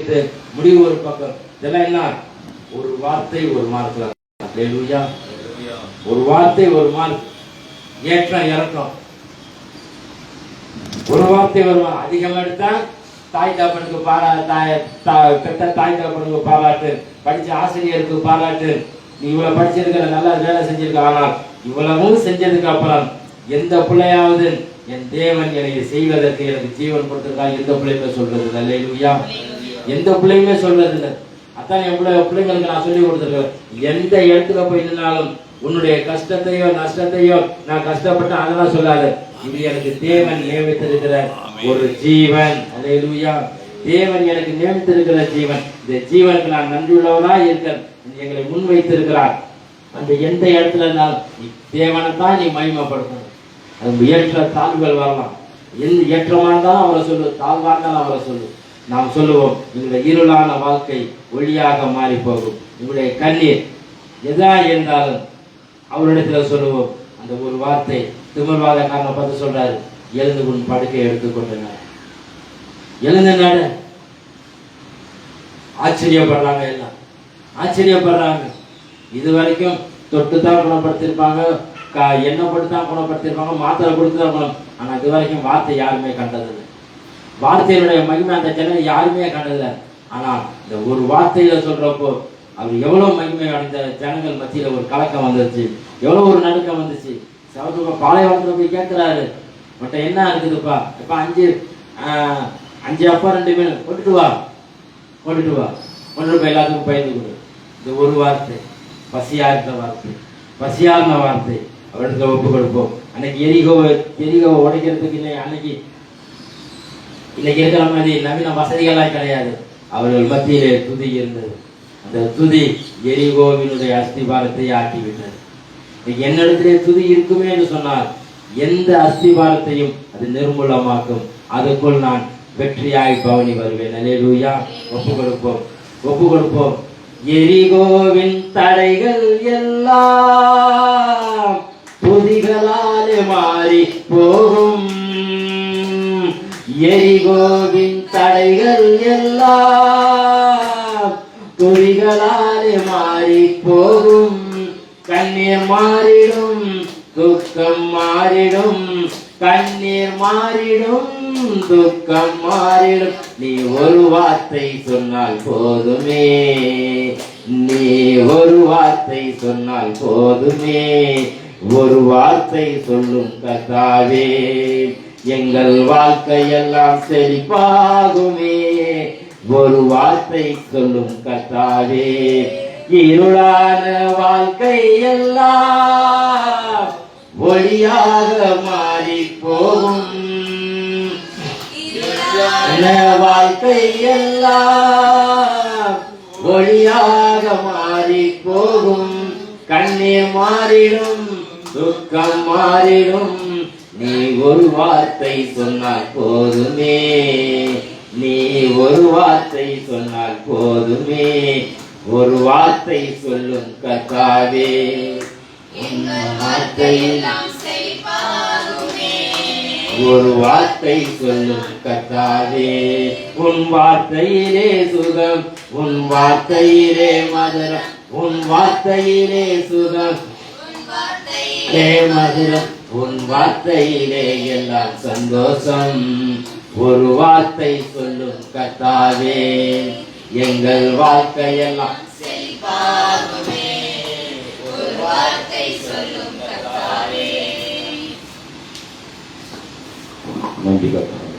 ஆரம்பித்து முடிவு ஒரு பக்கம். இதெல்லாம் என்ன? ஒரு வார்த்தை ஒரு மார்க். அல்லேலூயா. ஒரு வார்த்தை ஒரு மார்க். ஏற்றம் இறக்கம். ஒரு வார்த்தை ஒரு மார்க். அதிகமாக எடுத்தா தாய் தகப்பனுக்கு பெற்ற தாய் தகப்பனுக்கு பாராட்டு, படிச்ச ஆசிரியருக்கு பாராட்டு, நீ இவ்வளவு படிச்சிருக்கிற, நல்லா வேலை செஞ்சிருக்க. ஆனால் இவ்வளவும் செஞ்சதுக்கு அப்புறம் எந்த பிள்ளையாவது என் தேவன் எனக்கு செய்வதற்கு எனக்கு ஜீவன் கொடுத்திருக்கா எந்த பிள்ளையுமே சொல்றது இல்லை. அல்லேலூயா. எந்த பிள்ளையுமே சொல்றது இல்லை. அதான் என் பிள்ளைங்களுக்கு நான் சொல்லி கொடுத்துருக்கேன். எந்த இடத்துல போய் நின்னாலும் உன்னுடைய கஷ்டத்தையோ நஷ்டத்தையோ நான் கஷ்டப்பட்டேன் அதெல்லாம் சொல்லாது. இது எனக்கு தேவன் நியமித்திருக்கிற ஒரு ஜீவன். அல்லேலூயா. தேவன் எனக்கு நியமித்திருக்கிற ஜீவன். இந்த ஜீவனுக்கு நான் நன்றியுள்ளவனா இருக்க எங்களை முன்வைத்திருக்கிறார். அந்த எந்த இடத்துல இருந்தாலும் தேவனை தான் நீ மகிமைப்படுத்தணும். அது ஏற்ற தாழ்வுகள் வரலாம். எந்த ஏற்றமா இருந்தாலும் அவரை சொல்லு, தாழ்வா இருந்தாலும் அவரை சொல்லு. நாம் சொல்லுவோம், எங்களுடைய இருளான வாழ்க்கை ஒளியாக மாறி போகும். உங்களுடைய கண்ணீர் எதா இருந்தாலும் அவரிடத்துல சொல்லுவோம். அந்த ஒரு வார்த்தை திமிர்வாத காரணம் பார்த்து சொல்றாரு, எழுந்து உன் படுக்கையை எடுத்துக்கொண்டு எழுந்து நட. ஆச்சரியப்படுறாங்க, எல்லாம் ஆச்சரியப்படுறாங்க. இது வரைக்கும் தொட்டு தான் குணப்படுத்திருப்பாங்க, எண்ணெய் போட்டு தான் குணப்படுத்திருப்பாங்க, மாத்திரை கொடுத்து தான் குணம். ஆனா இது வரைக்கும் வார்த்தை யாருமே கண்டதில்லை. வார்த்தையினுடைய மகிமை அந்த ஜனங்க யாருமே கண்டதில்லை. ஆனா இந்த ஒரு வார்த்தையில சொல்றப்போ அவர் எவ்வளவு மகிமை அடைந்த ஜனங்கள் மத்தியில ஒரு கலக்கம் வந்துருச்சு, எவ்வளவு ஒரு நடுக்கம் வந்துச்சு. சவத்துப்பா பாலைவனத்துல போய் கேட்கிறாரு, பட் என்ன இருக்குதுப்பா, இப்ப அஞ்சு அப்பா 2 மீன் கொண்டுட்டு வா கொண்டுட்டு போய் எல்லாத்துக்கும் பயந்து கொடு. இந்த ஒரு வார்த்தை பசியா இருந்த வார்த்தை, பசியார்ந்த வார்த்தை அவருக்கு ஒப்பு கொடுப்போம். அன்னைக்கு எரிகோவை உடைக்கிறதுக்கு இல்லை, அன்னைக்கு இன்னைக்கு இருக்கிற மாதிரி நவீன வசதிகளாக கிடையாது. அவர்கள் மத்தியிலே துதி இருந்தது. அந்த துதி எரிகோவினுடைய அஸ்திபாரத்தை ஆக்கிவிட்டது. என்னிடத்திலே துதி இருக்குமே என்று சொன்னால் எந்த அஸ்திபாரத்தையும் அது நிர்மூலமாக்கும். அதுக்குள் நான் வெற்றியாய் பவனி வருவேன். அல்லேலூயா. ஒப்பு கொடுப்போம். எரிகோவின் தடைகள் எல்லாம் துதிகளாலே மாறி போகும். எரிகோவின் தடைகள் எல்லாம் துதிகளாலே மாறி போகும். கண்ணீர் மாறிடும், துக்கம் மாறிடும், கண்ணீர் மாறிடும், துக்கம் மாறிடும். நீ ஒரு வார்த்தை சொன்னால் போதுமே, நீ ஒரு வார்த்தை சொன்னால் போதுமே. ஒரு வார்த்தை சொல்லும் கர்த்தாவே, எங்கள் வாழ்க்கையெல்லாம் செழிப்பாகுமே. ஒரு வார்த்தை சொல்லும் கர்த்தாவே, இருளான வாழ்க்கை எல்லாம் ஒளியாக மாறி போகும். வாழ்க்கை எல்லாம் ஒளியாக மாறி போகும். கண்ணீர் மாறிடும், துக்கம் மாறிடும். நீ ஒரு வார்த்தை சொன்னால் போதுமே, நீ ஒரு வார்த்தை சொன்னால் போதுமே. ஒரு வார்த்தை சொல்லும் கர்த்தாவே, ஒரு வார்த்தை சொல்லும் கர்த்தாவே. உன் வார்த்தையிலே சுகம், உன் வார்த்தையிலே மதுரம், உன் வார்த்தையிலே சுகம் மதுரம், உன் வார்த்தையிலே எல்லாம் சந்தோஷம். ஒரு வார்த்தை சொல்லும் கர்த்தாவே, எங்கள் வாழ்க்கையெல்லாம் செழிப்பாகுமே. ஒரு வார்த்தை சொல்லும் கர்த்தாவே. நன்றி கர்த்தாவே.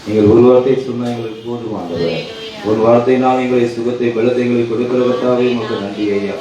நீங்கள் ஒரு வார்த்தை சொன்ன எங்களுக்கு போதுமானது. ஒரு வார்த்தையினால் எங்களை சுகத்தை பலத்தை எங்களுக்கு கொடுக்கிற கர்த்தாவே உமக்கு நன்றி ஐயா.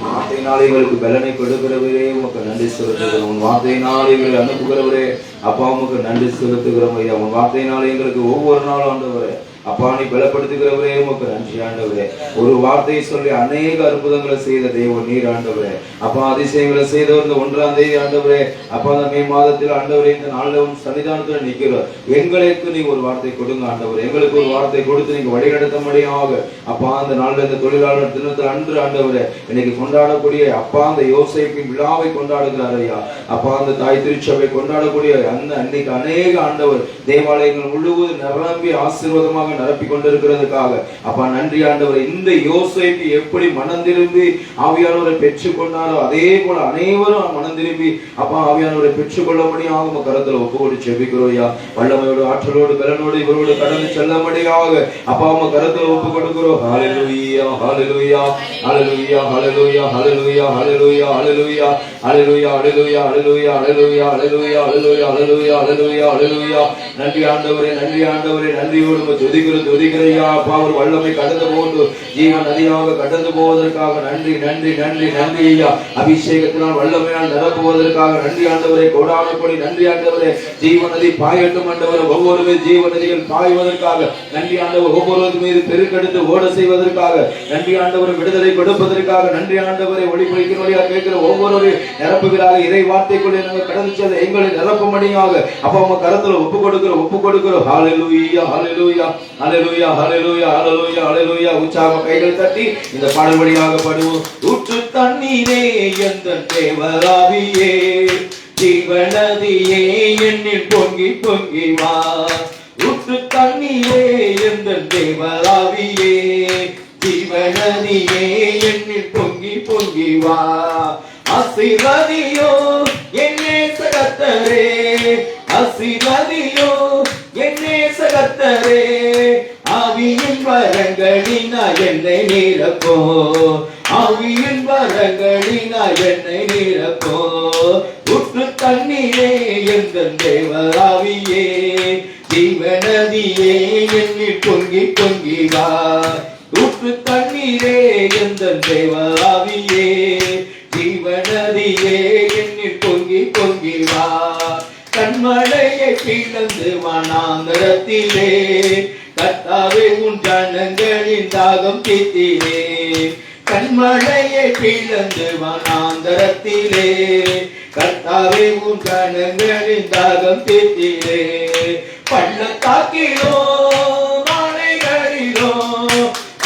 வார்த்தையினால் எங்களுக்கு பலனை கொடுக்கிறவரே உமக்கு நன்றி செலுத்துகிறோம். உன் வார்த்தையினால் எங்களை அனுப்புகிறவரே அப்பா உமக்கு நன்றி செலுத்துகிறோம் ஐயா. உன் வார்த்தையினால் எங்களுக்கு ஒவ்வொரு நாளும் ஆண்டவரே அப்பா நீ பலப்படுத்துகிறவரே உமக்கு நன்றி ஆண்டவரே. ஒரு வார்த்தையை சொல்லி அநேக அற்புதங்களை செய்த தேவன் நீர் ஆண்டவரே. அப்பா அதிசயங்களை செய்தவர் இந்த 1ஆம் தேதி ஆண்டவரே அப்பா அந்த மே மாதத்தில் ஆண்டவரே இந்த நாளில் சன்னிதானத்தில் நிற்கிறோம். எங்களுக்கு நீ ஒரு வார்த்தை கொடுங்க ஆண்டவர். எங்களுக்கு ஒரு வார்த்தை கொடுத்து நீங்க வழிநடத்த முடியாக அப்பா அந்த நாளில் இந்த தொழிலாளர் தினத்தில் அன்று ஆண்டவரே இன்னைக்கு கொண்டாடக்கூடிய அப்பா அந்த யோசேப்பின் விழாவை கொண்டாடுகிறார் ஐயா. அப்பா அந்த தாய் திருச்சபை கொண்டாடக்கூடிய அந்த அன்னைக்கு அநேக ஆண்டவர் தேவாலயங்கள் முழுவதும் நிரம்பி ஆசீர்வாதமாக வல்லமையாக நிரப்பி கொண்டிருக்கிறதுக்காக அப்பா நன்றி ஆண்டவரே. இந்த யோசேப்பு எப்படி மனம் திரும்பி ஆவியானவரை பெற்றுக் கொண்டாரோ அதே போல அனைவரும் மனம் திரும்பி அப்பா ஆவியானவரை பெற்றுக் கொள்ளபடியாக உங்க கரத்துல ஒப்பு கொடு செபிக்கிறோயா. வல்லமையோடு ஆற்றலோடு பலனோடு இவரோடு கடந்து செல்லபடியாக அப்பா உங்க கரத்துல ஒப்பு கொடுக்கிறோம். ஹல்லேலூயா ஹல்லேலூயா ஹல்லேலூயா ஹல்லேலூயா ஹல்லேலூயா ஹல்லேலூயா ஹல்லேலூயா ஹல்லேலூயா ஹல்லேலூயா ஹல்லேலூயா ஹல்லேலூயா ஹல்லேலூயா ஹல்லேலூயா ஹல்லேலூயா ஹல்லேலூயா ஹல்லேலூயா. நன்றி ஆண்டவரே நன்றி ஆண்டவரே. நன்றியோடு துதிக்கிறையா அப்பா. ஒரு வல்லமை கடந்து போட்டு ஜீவன் நதியாக கடந்து போவதற்காக நன்றி நன்றி நன்றி நன்றி ஐயா. அபிஷேகத்தினால் வல்லமையால் நிரப்புவதற்காக நன்றி ஆண்டவரே. கோடான கோடி நன்றி ஆண்டவரே. ஜீவன் நதி பாயட்டும் ஆண்டவரே. ஒவ்வொரு ஜீவ நதிகள் பாய்வதற்காக நன்றி ஆண்டவர். ஒவ்வொரு மீது பெருக்கெடுத்து ஓட செய்வதற்காக நன்றி ஆண்டவர். விடுதலை கொடுப்பதற்காக நன்றி ஆண்டவரை. ஒளிபொழிக்கிற வழியாக கேட்கிற ஒவ்வொரு நிரப்புகிறாக இறை வார்த்தைக்குள்ளே நாங்கள் கடந்து செல்ல எங்களை நிரப்பும்படியாக அப்பா உங்க கரத்துல ஒப்பு கொடுக்கிறோம். ஹல்லேலூயா ஹல்லேலூயா ஹல்லேலூயா ஹல்லேலூயா ஹல்லேலூயா ஹல்லேலூயா. உற்சாக கைகள் தட்டி இந்த பாடல் வழியாக பாடுவோம். ஊற்று தண்ணீரே எந்தன் தேவராவியே ஜீவநதியே என்னில் பொங்கி பொங்கி வா. ஊற்று தண்ணீரே எந்தன் தேவராவியே ஜீவநதியே என்னில் பொங்கி பொங்கி வா. ஆசீர்வதியோ என்னே கர்த்தரே ஆசீர்வதியோ என்னே கர்த்தரே. ஆவியின் வரங்களினா என்னை நிரப்போ ஆவியின் வரங்களினா என்னை நிரப்போ. ஊற்று தண்ணீரே எந்தன் தேவராவியே ஜீவநதியே என்னில் பொங்கி பொங்கி வா. ஊற்று தண்ணீரே எந்தன் தேவராவியே ஜீவநதியே என்னில் பொங்கி பொங்கி வா. கண்மலையை பிளந்து வனாந்தரத்திலே கர்த்தாவே உன் ஜனங்களின் தாகம் தீர்த்தீரே. கண்மலையை பிளந்து வனாந்தரத்திலே கர்த்தாவே உன் ஜனங்களின் தாகம் தீர்த்தீரே. பள்ளத்தாக்கிலோ மலைகளிலோ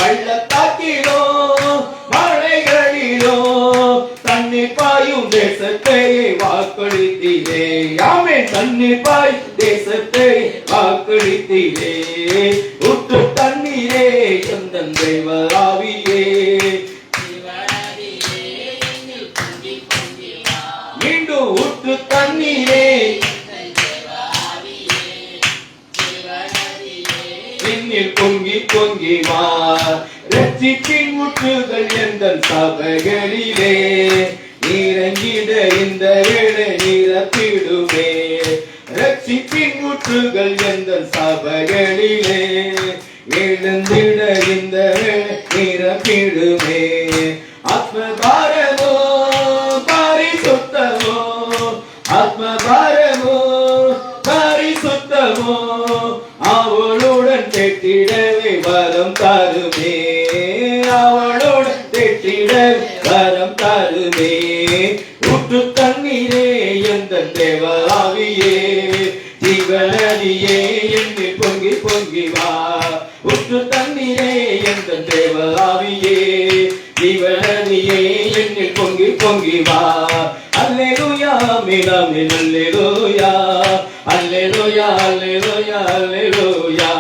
பள்ளத்தாக்கிலோ மலைகளிலோ தண்ணீர் பாயும் தேசத்தை வாக்களித்தீரே. ஆமே தண்ணீர் பாயும் தேசத்தை வாக்களித்தீரே. ஊற்று தண்ணீரே எந்தன் தேவராவியே மீண்டும் ஊற்று தண்ணீரே என்னில் பொங்கி பொங்கி வா. ரட்சிப்பின் ஊற்றுகள் எந்தன் சபைகளிலே இறங்கிட இந்த வேளை நிரப்பிடுமே. ரட்சிப்பின் ஊற்றுகள் எந்தன் சபைகளிலே எழுந்திட இந்த வேளை நிரப்பிடுமே. ஆத்மபாரமோ பரிசுத்தமோ ஆத்மபாரமோ பரிசுத்தமோ அவளுடன் தேற்றிடவே வரம் தருமே. அவளுடன் தேற்றிடவே வரம் தருமே. ஊற்று தண்ணீரே எந்தன் தேவராவியே ஜீவநதியே என்னில் பொங்கி பொங்கி வா. ஊற்று தண்ணீரே எந்தன் தேவராவியே ஜீவநதியே என்னில் பொங்கி பொங்கி வா. அல்லேலூயா ஆமென் ஆமென் அல்லேலூயா அல்லேலூயா அல்லேலூயா அல்லேலூயா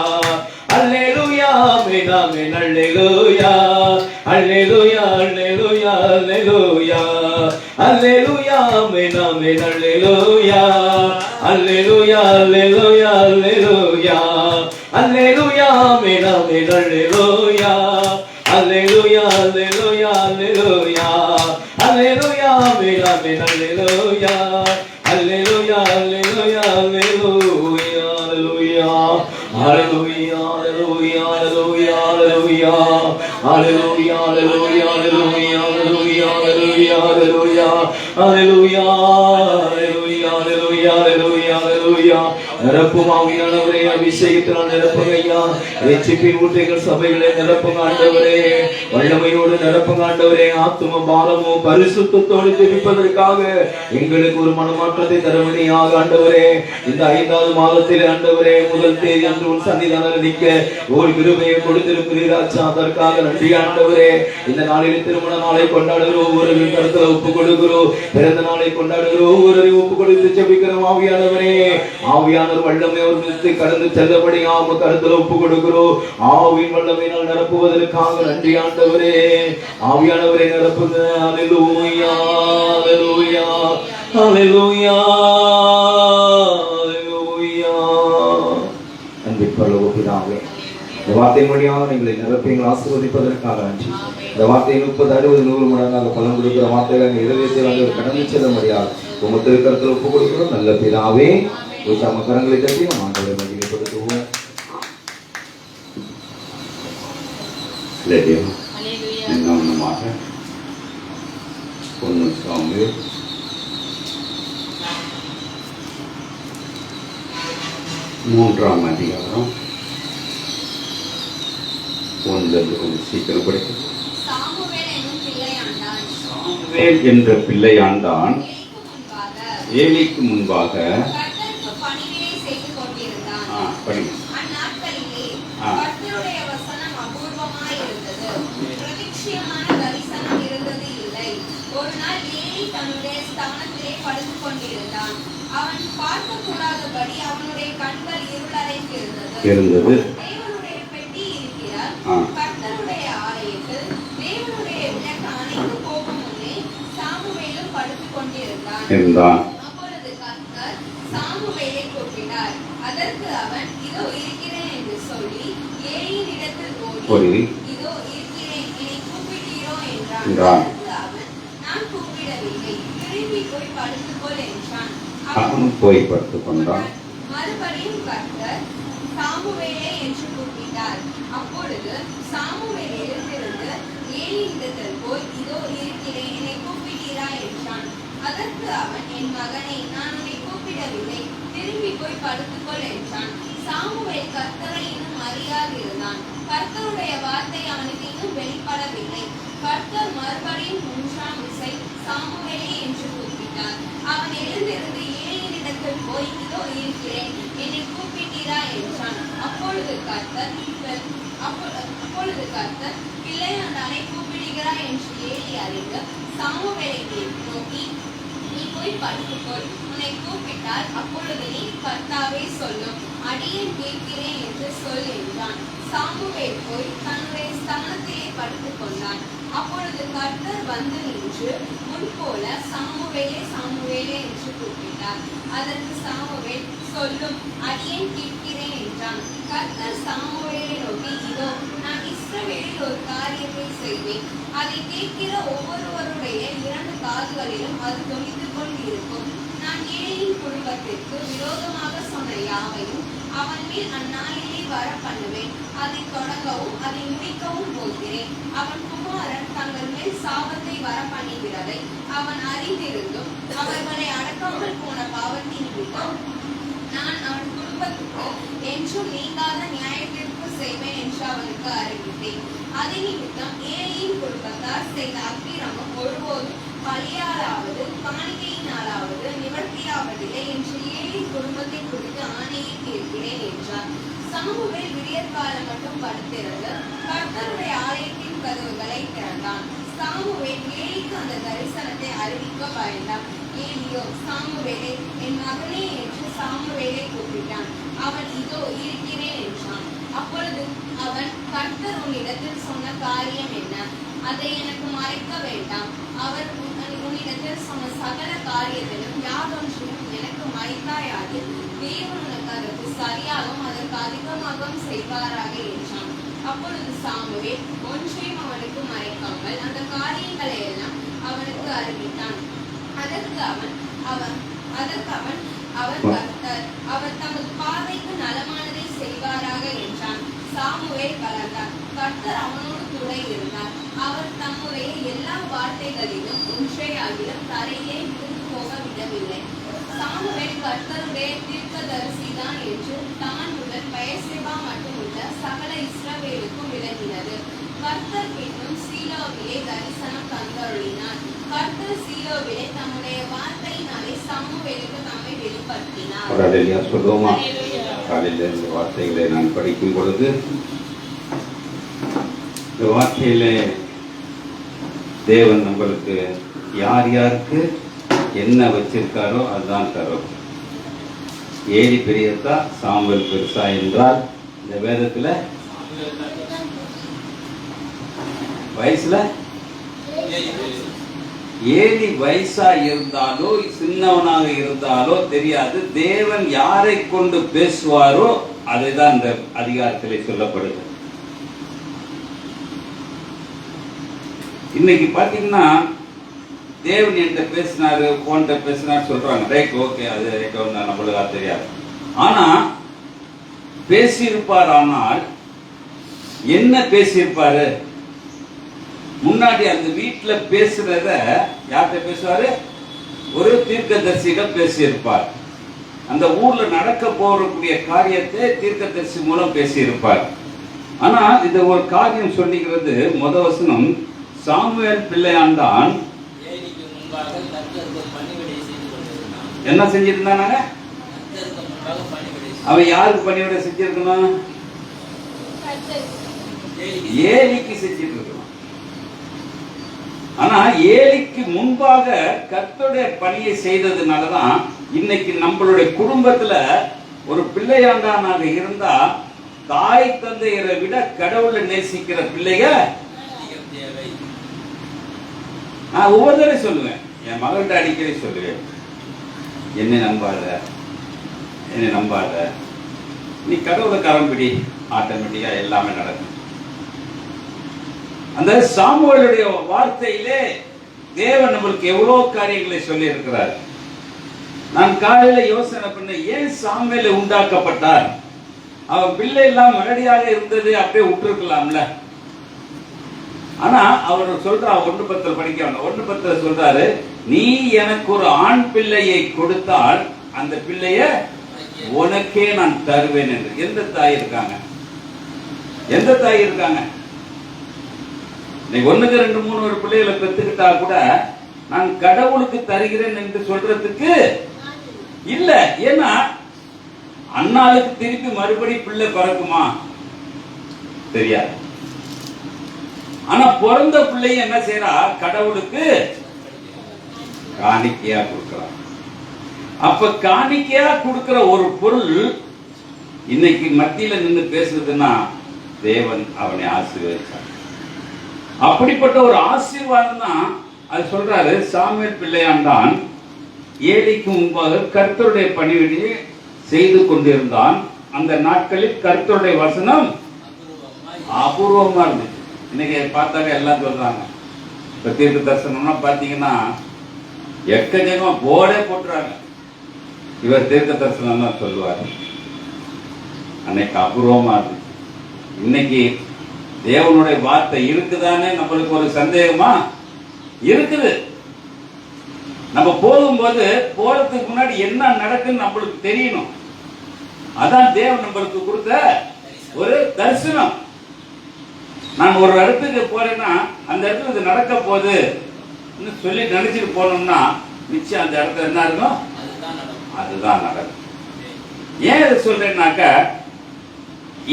அல்லேலூயா ஆமென் ஆமென் அல்லேலூயா அல்லேலூயா அல்லேலூயா அல்லேலூயா அல்லேலூயா ஆமென் ஆமென் அல்லேலூயா அல்லேலூயா அல்லேலூயா அல்லேலூயா அல்லேலூயா ஆமென் ஆமென் அல்லேலூயா அல்லேலூயா அல்லேலூயா அல்லேலூயா அல்லேலூயா ஆமென் ஆமென் அல்லேலூயா அல்லேலூயா அல்லேலூயா அல்லேலூயா அல்லேலூயா அல்லேலூயா அல்லேலூயா அல்லேலூயா அல்லேலூயா அல்லேலூயா அல்லேலூயா அல்லேலூயா அல்லேலூயா அல்லேலூயா அல்லேலூயா அல்லேலூயா அல்லேலூயா அல்லேலூயா அல்லேலூயா. நிரப்பும் ஆவியானவரே அபிஷேகத்தினால் நிரப்புங்க ஐயா. ரட்சிப்பின் ஊற்றைகள் சபைகளை நிரப்புங்க ஆண்டவரே. வல்லமையோடு நிரப்புங்க ஆண்டவரே. ஆத்தும பாரமும் பரிசுத்தத்தோடு ஜெபிப்பதற்காக எங்களுக்கு ஒரு மனமாற்றத்தை தருமணியாக ஆண்டவரே. இந்த 5வது மாதத்தில் ஆண்டவரே முதல் தேதி அன்று உன் சன்னிதானத்தில் நிற்க ஒரு கிருபையை கொடுத்திருக்கிறீராச்சா. அதற்காக நன்றி ஆண்டவரே. இந்த நாளில் திருமண நாளை கொண்டாடுகிறோம். ஒவ்வொரு கருத்துல ஒப்பு கொடுக்கிறோம். பிறந்த நாளை கொண்டாடுகிறோம். ஒவ்வொரு ஒப்பு கொடுத்து ஜெபிக்கிறோம். ஆவியானவரே ஆவியான ஆவியானவர் வல்லமை ஒரு நிறுத்தி கடந்து செல்லபடியா உமக்கு கருத்துல ஒப்பு கொடுக்கிறோம். ஆவியின் வல்லமையினால் நிரப்புவதற்காக நன்றி ஆண்டவரே. ஆவியானவரை நிரப்புங்க. அல்லேலூயா, அல்லேலூயா, அல்லேலூயா, அல்லேலூயா. அன்பின் பரலோக பிதாவே, இந்த வார்த்தையின் வழியாக எங்களை நிரப்பி ஆசீர்வதிப்பதற்காக நன்றி. இந்த வார்த்தையை 30, 60, 100 மடங்காக பலன் கொடுக்கிற வார்த்தைகள் எங்கள் இதயத்தில் கடந்து செல்ல முடியாது. உமக்கு திருக்கரத்தில் ஒப்பு கொடுக்கிறோம் நல்ல பிதாவே. உற்சாக கரங்களை தட்டி நம் ஆண்டவரை மகிமைப்படுத்துவோம். நிதானமாக 1 சாமுவேல் 3ஆம் அதிகாரம் 1 கொஞ்சம் சீக்கிரம் படிக்கும். சாமுவேல் என்ற பிள்ளையாண்டான் ஏலிக்கு முன்பாக படிங்க. ஒரு நாள் ஏலி தன்னுடைய ஸ்தானத்திலே படுத்துக் கொண்டிருந்தான். அவன் பார்க்கக்கூடாதபடி அவனுடைய கண்கள் இருளடைந்திருந்தது. தேவனுடைய பெட்டி இருக்கிறார். கர்த்தருடைய ஆலயத்தில் தேவனுடைய விளக்கு அணைந்து போகும் முன்னே சாமுவேலும் படுத்துக் கொண்டிருந்தான். அப்பொழுது கர்த்தர் சாமுவேலை கூப்பிட்டார். அதற்கு அவன் இதோ இருக்கிறேன் என்று சொல்லி ஏலியின் இடத்தில் ஓடி இதோ இருக்கிறேன், என்னை கூப்பிட்டீரோ என்றான். அவன் போய் படுத்துக் கொண்டான். மறுபடியும் கர்த்தர் சாமுவேலே என்று கூப்பிட்டார். அப்பொழுது சாமுவேல் எழுந்திருந்து ஏலியினிடத்தில் போய் இதோ இருக்கிறேன், என்னை கூப்பிட்டீரா என்றான். அதற்கு அவன் என் மகனே, நான் உன்னை கூப்பிடவில்லை, திரும்பி போய் படுத்துக்கொள் என்றான். சாமுவேல் கர்த்தரை இன்னும் அறியாதிருந்தான். கர்த்தருடைய வார்த்தை அவனுக்கு இன்னும் வெளிப்படவில்லை. கர்த்தர் மறுபடியும் 3ஆம் விசை சாமுவேலே என்று கூப்பிட்டார். அவன் எழுந்திருந்து ஏலியினிடத்தில் போய் இதோ இருக்கிறேன், என்னை கூப்பிட்டீரா என்றான். அப்பொழுது கர்த்தர் பிள்ளையாண்டானை கூப்பிடுகிறாய் என்று ஏலி அறிந்து சாமுவேலை நோக்கி நீ போய் படுத்துக்கொள், உன்னை கூப்பிட்டால் அப்பொழுது நீ கர்த்தாவே சொல்லும், அடியேன் கேட்கிறேன் என்று சொல் என்றான். சாமுவேல் போய் தன்னுடைய ஸ்தானத்திலே படுத்துக் கொண்டான். அப்பொழுது கர்த்தர் வந்து நின்று முன்போல சாமுவேலே சாமுவேலே என்று கூப்பிட்டார். அதற்கு சாமுவேல் சொல்லும், அடியேன் கேட்கிறேன் என்றான். கர்த்தர் சாமுவேலை நோக்கி இதோ நான் இஸ்ரவேலில் ஒரு காரியத்தை செய்வேன், அதை கேட்கிற ஒவ்வொருவருடைய 2 காதுகளிலும் அது தொனித்துக் கொண்டிருக்கும். நான் ஏலியின் குடும்பத்திற்கு விரோதமாக சொன்ன யாவையும் அவன் மேல் அந்நாளிலே வர பண்ணுவேன். அதை தொடங்கவும் அதை முடிக்கவும் போகிறேன். அவன் குமாரன் தங்கள் மேல் சாபத்தை வர பண்ணுகிறதை அவன் அறிந்திருந்தும் அவர்களை அடக்காமல் போன பாவத்தின் நிமித்தம் நான் அவன் குடும்பத்துக்கு என்றும் நீங்காத நியாயத்திற்கு செய்வேன் என்று அவனுக்கு அறிவித்தேன். அதை நிமித்தம் ஏலியின் குடும்பத்தார் செய்த அக்கிரமம் ஒருபோதும் பலியாலாவது காணிக்கையினாலாவது நிவர்த்தியாவதில்லை என்று ஏலி குடும்பத்தை குறித்து ஆணையை கேட்கிறேன் என்றார். சாமுவேல் விடியற்காலம் மட்டும் படுத்திருந்து கர்த்தருடைய ஆலயத்தின் கதவுகளை திறந்தான். சாமுவேல் ஏலிக்கு அந்த தரிசனத்தை அறிவிக்க பயந்தான். ஏலியோ சாமுவேலே, என் மகனே என்று சாமுவேலை கூப்பிட்டான். அவன் இதோ இருக்கிறேன் என்றான். அப்பொழுது அவன் கர்த்தர் உன்னிடத்தில் சொன்ன காரியம் என்ன? அதை எனக்கு மறைக்க வேண்டாம். அவர் உன்னிடத்தில் சொன்ன சகல காரியத்திலும் யாதொன்றையும் எனக்கு மறைத்தாயாது. தேவன் உனக்கு அதற்கு சரியாகவும் அதற்கு அதிகமாகவும் செய்வாராக என்றான். அப்பொழுது சாமுவேல் ஒன்றையும் அவனுக்கு மறைக்காமல் அந்த காரியங்களை எல்லாம் அவனுக்கு அறிவித்தான். அதற்கு அவன் அவர் கர்த்தர், அவர் தமது பார்வைக்கு நலமானதை செய்வாராக என்றான். சாமுவேல் வளர்ந்தார். கர்த்தர் அவனோடு கூட இருந்தார். அவர் தம்முடைய எல்லா வார்த்தைகளிலும் ஒன்றையாகிலும் தரையிலே விழுந்து போக விடவில்லை. சாமுவேல் கர்த்தருடைய தீர்க்கதரிசிதான் என்று தான் முதல் பெயர்செபா மட்டுமுள்ள சகல இஸ்ரவேலுக்கும் விளங்கினது. கர்த்தர் பின்னும் சீலோவிலே தரிசனம் தந்தருளினார். கர்த்தர் சீலோவிலே தம்முடைய வார்த்தையினாலே சாமுவேலுக்கு தம்மை வெளிப்படுத்தினார். சொல்லுவோமா? காலையில் இந்த வார்த்தைகளை நான் படிக்கும் பொழுது இந்த வார்த்தையிலே தேவன் நம்மளுக்கு யார் யாருக்கு என்ன வச்சிருக்காரோ அதுதான் தரும். ஏலி பெரியதா சாமுவேல் பெருசா என்றால் இந்த வேதத்துல வயசுல ஏலி வயசா இருந்தாலோ சின்னவனாக இருந்தாலோ தெரியாது. தேவன் யாரை கொண்டு பேசுவாரோ அதுதான் இந்த அதிகாரத்திலே சொல்லப்படுது. இன்னைக்கு பாத்தீங்கன்னா தேவன் என்கிட்ட பேசினாரு, போன்கிட்ட பேசினாரு சொல்றாங்க. ரைட், ஓகே, அது ரைட், நம்மளுக்கு தெரியாது. ஆனா பேசியிருப்பார். ஆனால் என்ன பேசியிருப்பாரு? முன்னாடி அந்த வீட்டுல பேசுறத யார்கிட்ட பேசுவாரு? ஒரு தீர்க்கதரிசியிடம் பேசியிருப்பார். அந்த ஊர்ல நடக்க போறக்கூடிய காரியத்தை தீர்க்கதரிசி மூலம் பேசியிருப்பார். ஆனா இந்த ஒரு காரியம் சொல்லிக்கிறது முத வசனம், சாமுவேல் பிள்ளையாண்டான் என்ன செஞ்சிருந்தாங்க? அவன் யாருக்கு பணிவிடை செஞ்சிருக்கணும்? ஏலிக்கு செஞ்சிருக்கணும். ஆனா ஏலிக்கு முன்பாக கர்த்தருடைய பணியை செய்ததுனாலதான் இன்னைக்கு நம்மளுடைய குடும்பத்துல ஒரு பிள்ளையாண்டானாக இருந்தா தாய் தந்தையரை விட கடவுளை நேசிக்கிற பிள்ளைக. நான் ஒவ்வொரு தடவை சொல்லுவேன், என் மகன்கிட்ட அடிக்கடி சொல்லுவேன், என்னை நம்பாத, நீ கடவுளை கரம்பிடி, ஆட்டோமேட்டிக்கா எல்லாமே நடக்கும். அந்த சாமுவேலுடைய வார்த்தையிலே தேவன் நம்மளுக்கு எவ்வளவு காரியங்களை சொல்லி இருக்கிறார். நான் காலையில யோசனை பண்ண, ஏன் சாமுவேல் உண்டாக்கப்பட்டார்? அவன் பிள்ளை எல்லாம் மலடியாக இருந்தது, அப்படியே விட்டுருக்கலாம்ல. ஆனா அவர் சொல்றா, 1:10 படிக்க, 1:10 சொல்றாரு, நீ எனக்கு ஒரு ஆண் பிள்ளையை கொடுத்தால் அந்த பிள்ளைய உனக்கே நான் தருவேன் என்று. எந்த தாய் இருக்காங்க? எந்த தாய் இருக்காங்க? நீ 1க்கு 2 3 ஒரு பிள்ளைகளை பெற்றுக்கிட்டா கூட நான் கடவுளுக்கு தருகிறேன் என்று சொல்றதுக்கு இல்ல. ஏன்னா அண்ணாளுக்கு திருப்பி மறுபடி பிள்ளை பிறக்குமா? தெரியாது. ஆனா பிறந்த பிள்ளைய என்ன செய்யறா? கடவுளுக்கு காணிக்கையா கொடுக்கிறான். அப்ப காணிக்கையா கொடுக்கிற ஒரு பொருள் இன்னைக்கு மத்தியில நின்று பேசுறதுன்னா தேவன் அவனை ஆசீர்வதிச்சார். அப்படிப்பட்ட ஒரு ஆசீர்வாதம் தான் அது சொல்றாரு. சாமுவேல் பிள்ளையாண்டான் ஏலிக்கு முன்பாக கர்த்தருடைய பணிவிடையை செய்து கொண்டிருந்தான். அந்த நாட்களில் கர்த்தருடைய வசனம் அபூர்வமா இருந்துச்சு. இன்னைக்கு பார்த்தாக்க எல்லாம் சொல்றாங்க. இப்ப தீர்க்க தரிசனம்னா பாத்தீங்கன்னா எக்கச்சக்கமா போர்டே போட்டுறாங்க, இவர் தீர்க்க தரிசனம் தான் சொல்லுவார். அன்னைக்கு அபூர்வமா இருந்துச்சு. இன்னைக்கு தேவனுடைய வார்த்தை இருக்குதானே நம்மளுக்கு ஒரு சந்தேகமா இருக்குது. நம்ம போகும்போது போறதுக்கு முன்னாடி என்ன நடக்குன்னு நம்மளுக்கு தெரியணும். அதான் தேவன் நம்மளுக்கு கொடுத்த ஒரு தரிசனம். நான் ஒரு இடத்துக்கு போறேன்னா அந்த இடத்துல இது நடக்க போகுது சொல்லி நினைச்சிட்டு போனோம்னா நிச்சயம் அந்த இடத்துல என்ன இருக்கும்? அதுதான் நடக்கும். ஏன் இதை சொல்றேன்னாக்க,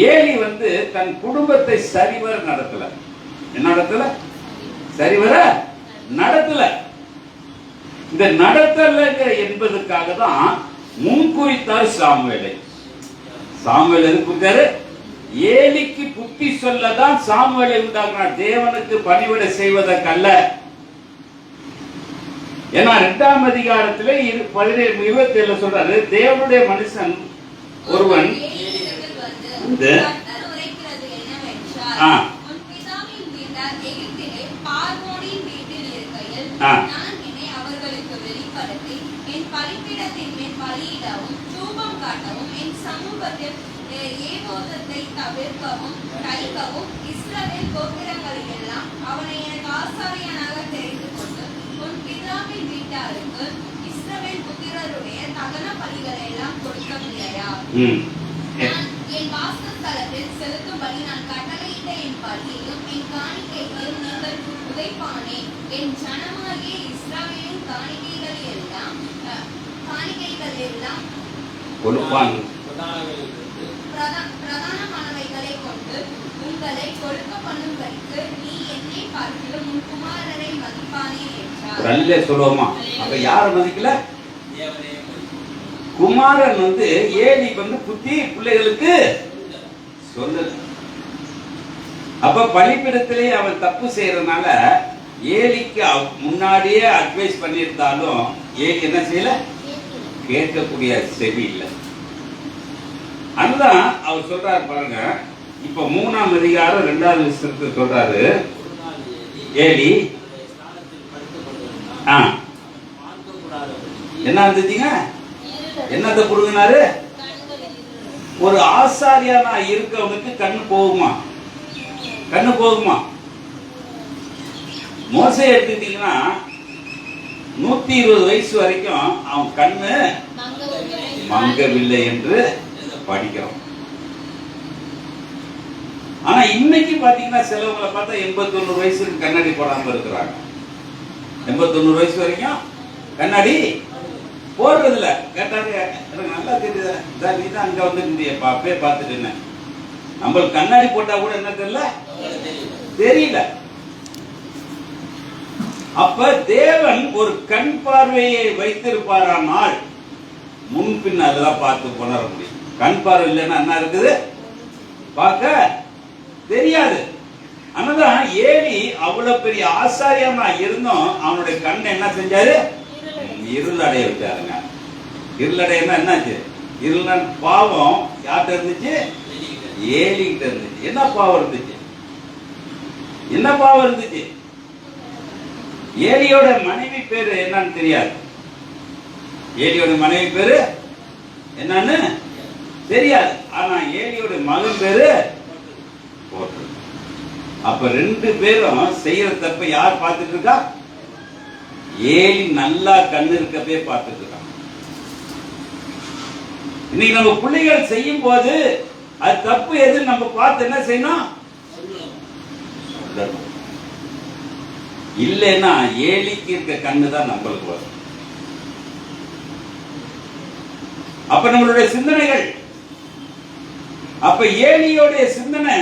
ஏலி தன் குடும்பத்தை சரிவர நடத்தல. என்ன நடத்தல? சரிவர நடத்தல. இந்த நடத்தல என்பதற்காக தான் முன்குறித்தார் சாமுவேலை. சாமுவேல் எது குறித்தாரு? ஏலிக்கு புத்தி சொல்லதான் சாமுவேலை உண்டாக்குனார், தேவனுக்கு பணிவிடை செய்வதற்கல்ல. ஏன்னா 2ஆம் அதிகாரத்திலே 17:27 சொல்றாரு, தேவனுடைய மனுஷன் ஒருவன் இஸ்ரவேல் கோத்திரங்களில் எல்லாம் அவனை எனக்கு ஆசாரியனாக தெரிந்து கொண்டு உன் பிதாவின் வீட்டாருக்கு இஸ்ரவேல் புத்திரருடைய தகன பலிகளை எல்லாம் கொடுக்கவில்லையா? என் வாசஸ்தலத்தில் செலுத்தும்படி நான் கட்டளையிட்ட என் பலியையும் என் காணிக்கைகளையும் நீங்கள் உதைப்பானே. என் ஜனமாகிய இஸ்ரவேலின் காணிக்கைகள் எல்லாம் கொடுப்பான். பிரதானமானவைகளை கொண்டு உங்களை கொழுக்க பண்ணும்படிக்கு நீ என்னை பார்க்கிலும் உன் குமாரரை மதிப்பானே என்றார். சொல்லுவோமா? அப்ப யார மதிக்கல? குமாரன் வந்து ஏலி வந்து புத்தி பிள்ளைகளுக்கு சொல்லல. அப்ப பலிபீடத்திலே அவன் தப்பு செய்யறதுனால ஏலிக்கு முன்னாடியே அட்வைஸ் பண்ணியிருந்தாலும் ஏலி என்ன செய்யல, கேட்கக்கூடிய செவி இல்லை. அதுதான் அவர் சொல்றாரு பாருங்க. இப்ப 3ஆம் அதிகாரம் 2வது வசனத்தை சொல்றாரு. ஏலி என்ன இருந்துச்சுங்க, என்னத்தை புடுங்கினாரு? ஒரு ஆசாரியானா இருக்கவனுக்கு கண்ணு போகுமா? கண்ணு போகுமா? மோசே எடுத்துக்கிட்டீங்கன்னா 120 வயசு வரைக்கும் அவன் கண்ணு மங்கவில்லை என்று படிக்கிறோம். ஆனா இன்னைக்கு பாத்தீங்கன்னா சிலவங்களை பார்த்தா 89 வயசுக்கு கண்ணாடி போடாம இருக்கிறாங்க. 89 வயசு வரைக்கும் கண்ணாடி போடுறது இல்ல. கேட்டாரு, எனக்கு நல்லா தெரியுது, நீ தான் அங்க வந்து இருந்தியப்பா, அப்பே பார்த்துட்டு நம்மளுக்கு கண்ணாடி போட்டா கூட என்ன தெரியல, தெரியல. அப்ப தேவன் ஒரு கண் பார்வையை வைத்திருப்பாரானால் முன்பின் அதெல்லாம் பார்த்து உணர முடியும். கண் பார்வை இல்லைன்னா என்ன இருக்குது, பார்க்க தெரியாது. ஆனாதான் ஏலி அவ்வளவு பெரிய ஆசாரியமா இருந்தும் அவனுடைய கண் என்ன செஞ்சாரு, இருள் அடைய விட்டாருங்க. இருள் அடையன்னா என்னாச்சு, இருள் பாவம் யார்கிட்ட இருந்துச்சு, ஏலிகிட்ட இருந்துச்சு. என்ன பாவம் இருந்துச்சு, என்ன பாவம் இருந்துச்சு? ஏலியோட மனைவி பேரு என்னன்னு தெரியாது. ஏலியோட மனைவி பேரு என்னன்னு தெரியாது. ஆனா ஏலியோட மகன் பேரு போட்டு. அப்ப 2 பேரும் செய்யற தப்ப யார் பார்த்துட்டு இருக்கா? ஏலி நல்லா கண்ணு இருக்கப்பே பார்த்துட்டு இருக்கான். இன்னைக்கு நம்ம பிள்ளைகள் செய்யும் போது அது தப்பு எது நம்ம பார்த்து என்ன செய்யணும், இல்லைன்னா ஏலிக்கு இருக்க கண்ணு தான் நம்மளுக்கு வரும். அப்ப நம்மளுடைய சிந்தனைகள், அப்ப ஏலியோடைய சிந்தனை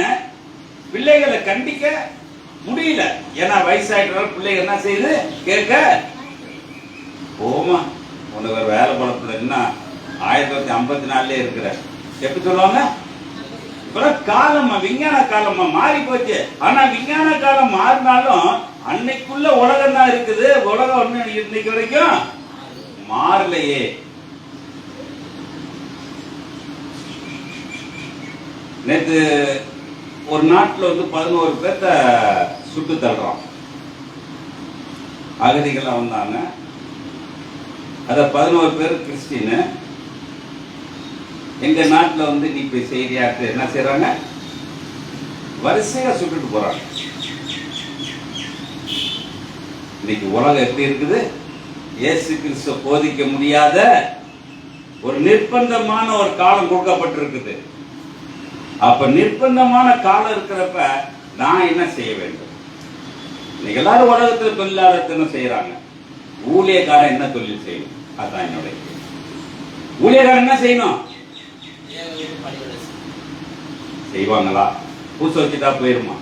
பிள்ளைகளை கண்டிக்க முடியல. ஏன்னா வயசாயிட்டாலும் பிள்ளைங்க என்ன செய்யுது, கேட்க போமா உனக்கு ஒரு வேலை பழப்பல, என்ன 1954 இருக்கிற எப்படி சொல்லுவாங்க. இப்பெல்லாம் காலமா விஞ்ஞான காலமா மாறி போச்சு. ஆனா விஞ்ஞான காலம் மாறினாலும் அன்னைக்குள்ள உலகம் தான் இருக்குது. உலகம் ஒண்ணு இன்னைக்கு வரைக்கும் மாறலையே. நேற்று ஒரு நாட்டில் வந்து 11 பேர்த்த சுட்டு தள்ளுறோம். அகதிகளாக வந்தாங்க. அத 11 பேர் கிறிஸ்டின். எங்க நாட்டில் வந்து நீ போய் செய்தியாட்டு என்ன செய்யறாங்க, வரிசையா சுட்டுட்டு போறாங்க. இன்னைக்கு உலகம் எப்படி இருக்குது, இயேசு கிறிஸ்துவ போதிக்க முடியாத ஒரு நிர்பந்தமான ஒரு காலம் கொடுக்கப்பட்டிருக்குது. அப்ப நிர்பந்தமான காலம் இருக்கிறப்ப நான் என்ன செய்ய வேண்டும்? இன்னைக்கு எல்லாரும் உலகத்துல தொழிலாளர்த்தனம் செய்யறாங்க. ஊழியக்காரன் என்ன தொழில் செய்யணும்? அதான் என்னுடைய ஊழியக்காரன் என்ன செய்யணும்? செய்வாங்களா? பூச வச்சுட்டா போயிருமா?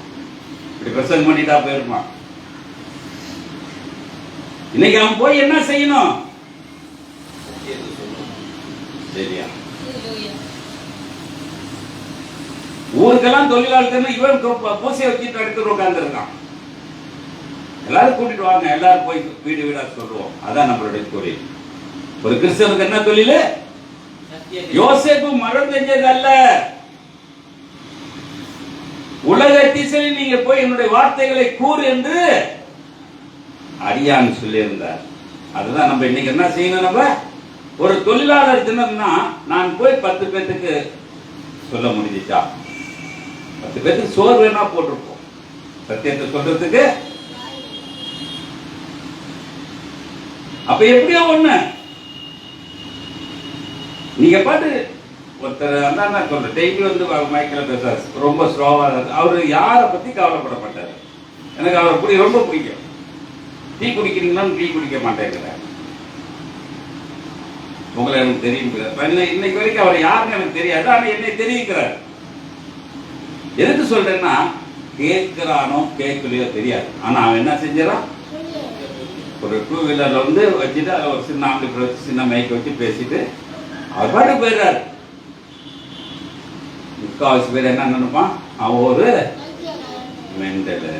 இப்படி பிரசங்கம் பண்ணிட்டா போயிருமா? இன்னைக்கு அவன் போய் என்ன செய்யணும்? சரியா? ஊருக்கெல்லாம் தொழிலாளர் இவன் பூசையை வச்சுட்டு எடுத்து உட்கார்ந்து இருக்கான். எல்லாரும் கூட்டிட்டு வாங்க, எல்லாரும் போய் வீடு வீடா சொல்லுவோம். அதான் நம்மளுடைய தொழில். ஒரு கிறிஸ்தவனுக்கு என்ன தொழில்? யோசேப்பு மரம் செஞ்சது அல்ல. உலக திசையில் நீங்க போய் என்னுடைய வார்த்தைகளை கூறு என்று அடியான் சொல்லியிருந்தார். அதுதான் நம்ம இன்னைக்கு என்ன செய்யணும். நம்ம ஒரு தொழிலாளர் தினம்னா நான் போய் 10 பேத்துக்கு சொல்ல முடிஞ்சிச்சா? 10 பேத்துக்கு சோறு வேணா போட்டிருப்போம். சத்தியத்தை சொல்றதுக்கு அப்ப எப்படியோ ஒண்ணு நீங்க பாட்டு ஒருத்தர் அதான் சொல்ற டெய்லி வந்து மைக்கில் பேச ரொம்ப ஸ்லோவா. அவரு யாரை பத்தி கவலைப்பட மாட்டாரு. எனக்கு அவரை ரொம்ப பிடிக்கும். டீ குடிக்கிறீங்களான்னு டீ குடிக்க மாட்டேங்கிறார். உங்களை எனக்கு தெரியும். இன்னைக்கு வரைக்கும் அவர் யாருன்னு எனக்கு தெரியாது. ஆனா என்னை தெரிவிக்கிறார். எதுக்கு சொல்றேன்னா, கேட்கிறானோ கேட்கலையோ தெரியாது. ஆனா அவன் என்ன செஞ்சான், ஒரு 2 வீலர்ல வந்து வச்சுட்டு அதில் ஒரு சின்ன ஆம்பிள் வச்சு சின்ன மைக் வச்சு பேசிட்டு அவர் பாட்டு போயிடுறாரு. முக்காவாசி பேர் என்ன நினைப்பான், அவன் ஒரு மெண்டலு.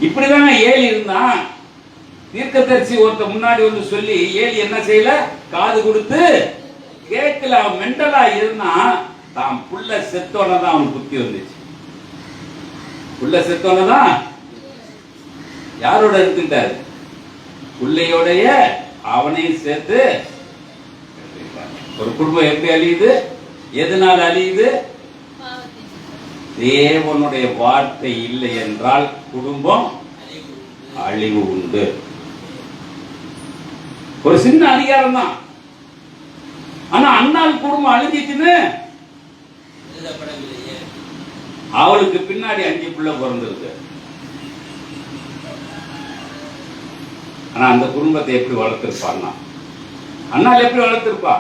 இப்படிதான் ஏலி இருந்தான். தீர்க்கதரிசி ஒருத்த முன்னாடி வந்து சொல்லி ஏலி என்ன செய்யல, காது கொடுத்து கேட்கல. அவன் மெண்டலா இருந்தான். தான் புள்ள செத்தோனதான் அவனுக்கு புத்தி வந்துச்சு. புள்ள செத்தோனதான் யாரோட இருக்கின்றாரு, புள்ளையோடைய அவனையும் சேர்த்து. ஒரு குடும்பம் எப்படி அழியுது, எதனால அழியுது? தேவனுடைய வார்த்தை இல்லை என்றால் குடும்பம் அழிவு உண்டு. ஒரு சின்ன அதிகாரம் தான். ஆனா அண்ணாள் குடும்பம் அழிஞ்சிச்சுன்னு அவளுக்கு பின்னாடி 5 பிள்ளை பிறந்திருக்கு. ஆனா அந்த குடும்பத்தை எப்படி வளர்த்திருப்பான்னா, அண்ணாள் எப்படி வளர்த்திருப்பா?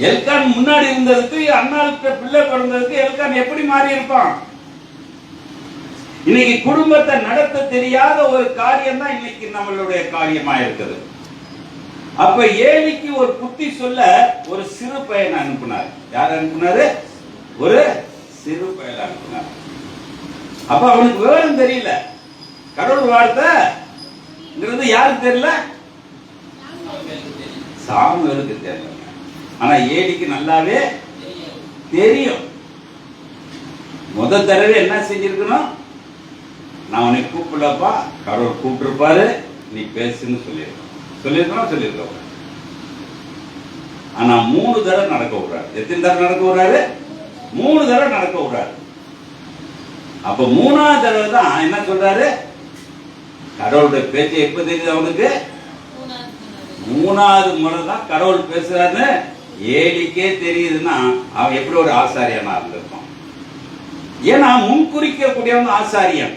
எல்கான் முன்னாடி இருந்ததுக்கு அண்ணாளுக்கு பிள்ளை பிறந்ததுக்கு எல்கான் எப்படி மாறி இருப்பான்? இன்னைக்கு குடும்பத்தை நடத்த தெரியாத ஒரு காரியம் தான் இன்னைக்கு நம்மளுடைய காரியமா இருக்குது. அப்ப ஏலிக்கு ஒரு புத்தி சொல்ல ஒரு சிறு பையனை அனுப்பினார். யார் அனுப்பினாரு? ஒரு சிறு பையனை அனுப்பினார். அப்ப அவனுக்கு விவரம் தெரியல. கடவுள் வார்த்தை யாருக்கு தெரியல? சாமுவேலுக்கு தெரியல. ஆனா ஏலிக்கு நல்லாவே தெரியும். முதல் தடவை என்ன செஞ்சிருக்கணும், நான் உன்னை கூப்பிடலப்பா, கடவுள் கூப்பிட்டுருப்பாரு, நீ பேசுன்னு சொல்லியிருக்கோம். ஆனா 3 தடவை நடக்க விடுறாரு. எத்தனை தடவை நடக்க விடுறாரு? 3 தடவை நடக்க விடுறாரு. அப்ப 3ஆவது தடவை தான் என்ன சொல்றாரு, கடவுளுடைய பேச்சு எப்ப தெரியுது அவனுக்கு? 3ஆவது முறை தான் கடவுள் பேசுறாருன்னு ஏலிக்கே தெரியுதுன்னா அவன் எப்படி ஒரு ஆசாரியனா இருந்திருப்பான். ஏன்னா முன்குறிக்கக்கூடியவன் ஆசாரியன்.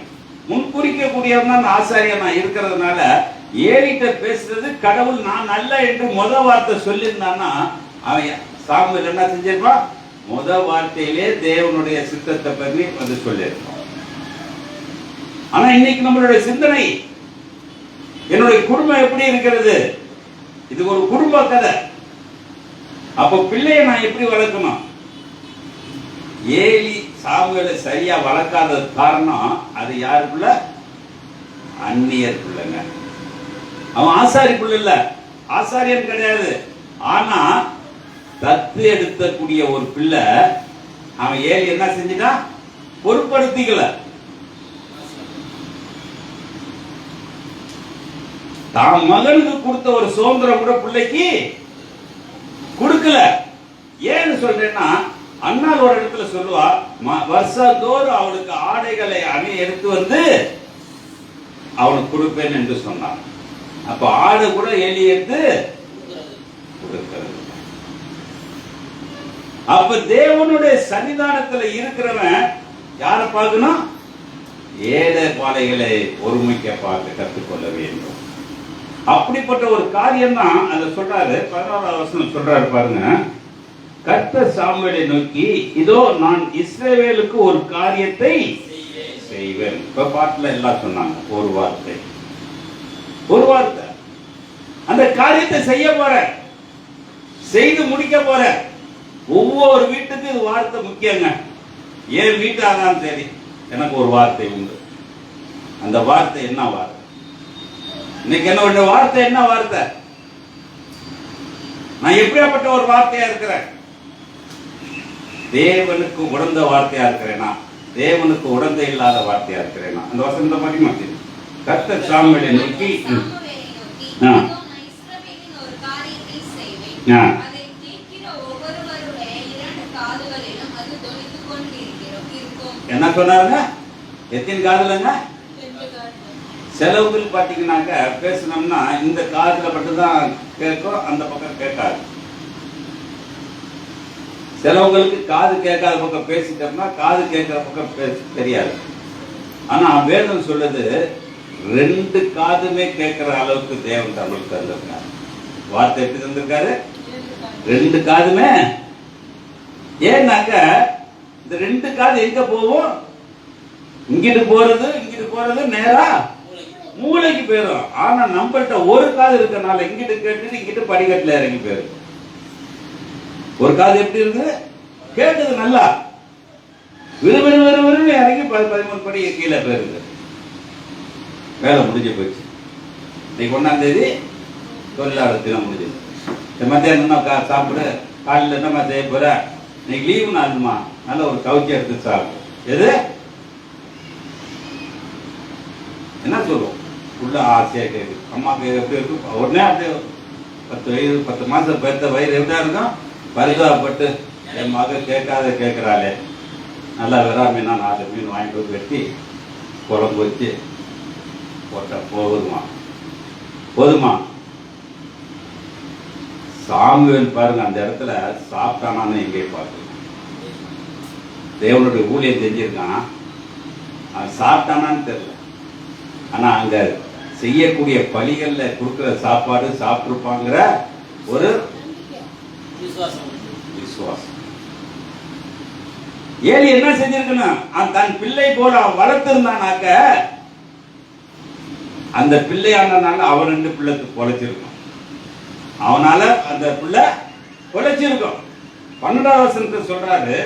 முன்குறிக்கக்கூடியவன் தான் ஆசாரியனா இருக்கிறதுனால ஏலிட்ட பேசுறது கடவுள் நான் நல்ல என்று முத வார்த்தை சொல்லியிருந்தான்னா அவன் சாமுவேல் என்ன செஞ்சிருப்பான், முத வார்த்தையிலே தேவனுடைய சித்தத்தை பற்றி வந்து சொல்லியிருப்பான். ஆனா இன்னைக்கு நம்மளுடைய சிந்தனை, என்னுடைய குடும்பம் எப்படி இருக்கிறது, இது ஒரு குடும்ப கதை. அப்ப பிள்ளைய நான் எப்படி வளர்க்கணும்? ஏலி சாமுவேலை சரியா வளர்க்காத காரணம் அது யாருக்குள்ள? அந்நியர் பிள்ளைங்க. அவன் ஆசாரி பிள்ளை இல்ல, ஆசாரியன் கிடையாது. ஆனா தத்து எடுத்தக்கூடிய ஒரு பிள்ளை. அவன் ஏலி என்ன செஞ்சிட்டான், பொறுப்படுத்திக்கல. தான் மகனுக்கு கொடுத்த ஒரு சுதந்திரம் கூட பிள்ளைக்கு கொடுக்கல. ஏன்னு சொல்றேன்னா, அண்ணால் ஒரு இடத்துல சொல்லுவா, வருஷத்தோறும் அவளுக்கு ஆடைகளை எடுத்து வந்து அவனுக்கு கொடுப்பேன் என்று சொன்னான். அப்ப ஆடை கூட ஏலி எடுத்து கொடுக்கிறது. அப்ப தேவனுடைய சன்னிதானத்துல இருக்கிறவன் யாரை பார்க்கணும்? ஏழை பாலைகளை ஒருமிக்க பார்த்து கற்றுக்கொள்ள வேண்டும். அப்படிப்பட்ட ஒரு காரியம் தான் அதை சொல்றாரு. 16வது வசனம் சொல்றாரு பாருங்க. கர்த்தர் சாமுவேலை நோக்கி, இதோ நான் இஸ்ரவேலுக்கு ஒரு காரியத்தை செய்வேன். இப்ப பாட்டுல எல்லாம் சொன்னாங்க, ஒரு வார்த்தை. அந்த காரியத்தை செய்ய போற, செய்து முடிக்க போற. ஒவ்வொரு வீட்டுக்கு இது வார்த்தை முக்கியங்க. என் வீட்டாதான் சரி, எனக்கு ஒரு வார்த்தை உண்டு. அந்த வார்த்தை என்ன வார்த்தை? இன்னைக்கு என்ன வார்த்தை? என்ன வார்த்தை? நான் எப்படியாப்பட்ட ஒரு வார்த்தையா இருக்கிறேன்? தேவனுக்கு உடந்த வார்த்தையா இருக்கிறேனா, தேவனுக்கு உடந்த இல்லாத வார்த்தையா இருக்கிறேனா? அந்த வசனத்தை பற்றி மாற்றி கர்த்தர் சாமுவேலை நோக்கி, என்ன சொன்னாருங்க? எத்தனை காதுலங்க? செலவுகள் பாத்தீங்கன்னாக்க பேசணும்னா இந்த காதுல மட்டும்தான் கேட்கும், அந்த பக்கம் கேட்காது. செலவுகளுக்கு காது கேட்காத பக்கம் பேசிட்டோம்னா காது கேட்கிற பக்கம் பேச தெரியாது. ஆனா வேதம் சொல்லுது, 2 காதுமே கேட்கிற அளவுக்கு தேவன் தமிழுக்கு தந்திருக்காரு. வார்த்தை எப்படி தந்திருக்காரு? 2 காதுமே. ஏன்னாக்க இந்த 2 காது எங்க போவோம்? இங்கிட்டு போறது நேரா மூளைக்கு போயிடும். ஆனா நம்மள்ட்ட ஒரு காது இருக்கனால இங்கிட்டு கேட்டுட்டு இங்கிட்டு படிக்கட்டுல இறங்கி போயிடும். ஒரு காது எப்படி இருக்கு? கேட்டது நல்லா விறுவிறு இறங்கி 13 படி கீழே போயிருக்கு. வேலை முடிஞ்சு போச்சு. இன்னைக்கு 1ஆம் தேதி தொழிலாளர் தினம் முடிஞ்சது. மத்தியானம் சாப்பிடு, காலையில் என்னம்மா செய்ய போற? இன்னைக்கு லீவு நாளுமா, நல்ல ஒரு கவுச்சி எடுத்து சாப்பிடு. எது என்ன சொல்லுவோம்? உள்ள ஆசையா கேட்கு. அம்மாக்கு எப்படி இருக்கும்? உடனே அப்படியே 10 மாசம் பெற்ற வயிறு எப்படியா இருக்கும்? பரிதாபப்பட்டு என் மக கேட்கறாளே, நல்லா வெறா மீனா 4 மீன் வாங்கிட்டு வந்து வெட்டி குழம்பு வச்சு போட்ட போதுமா. சாமுவேல் பாருங்க, அந்த இடத்துல சாப்பிட்டானான்னு எங்கே பார்க்கல. தேவனுடைய ஊழியம் செஞ்சிருக்கான், அவன் சாப்பிட்டானான்னு தெரியல. ஆனா அங்க செய்யக்கூடிய பலிகள்ல கொடுக்கிற சாப்பாடு சாப்பிட்டுருப்பாங்கிற ஒரு விசுவாசம். ஏலி என்ன செஞ்சிருக்கணும்? தன் பிள்ளை போல வளர்த்திருந்தானாக்க அந்த பிள்ளையானனால அவன் 2 பிள்ளைக்கு பொழைச்சிருக்கும். அவனால அந்த பிள்ளை பொழைச்சிருக்கும். 12ஆம் வசனத்தை சொல்றாரு,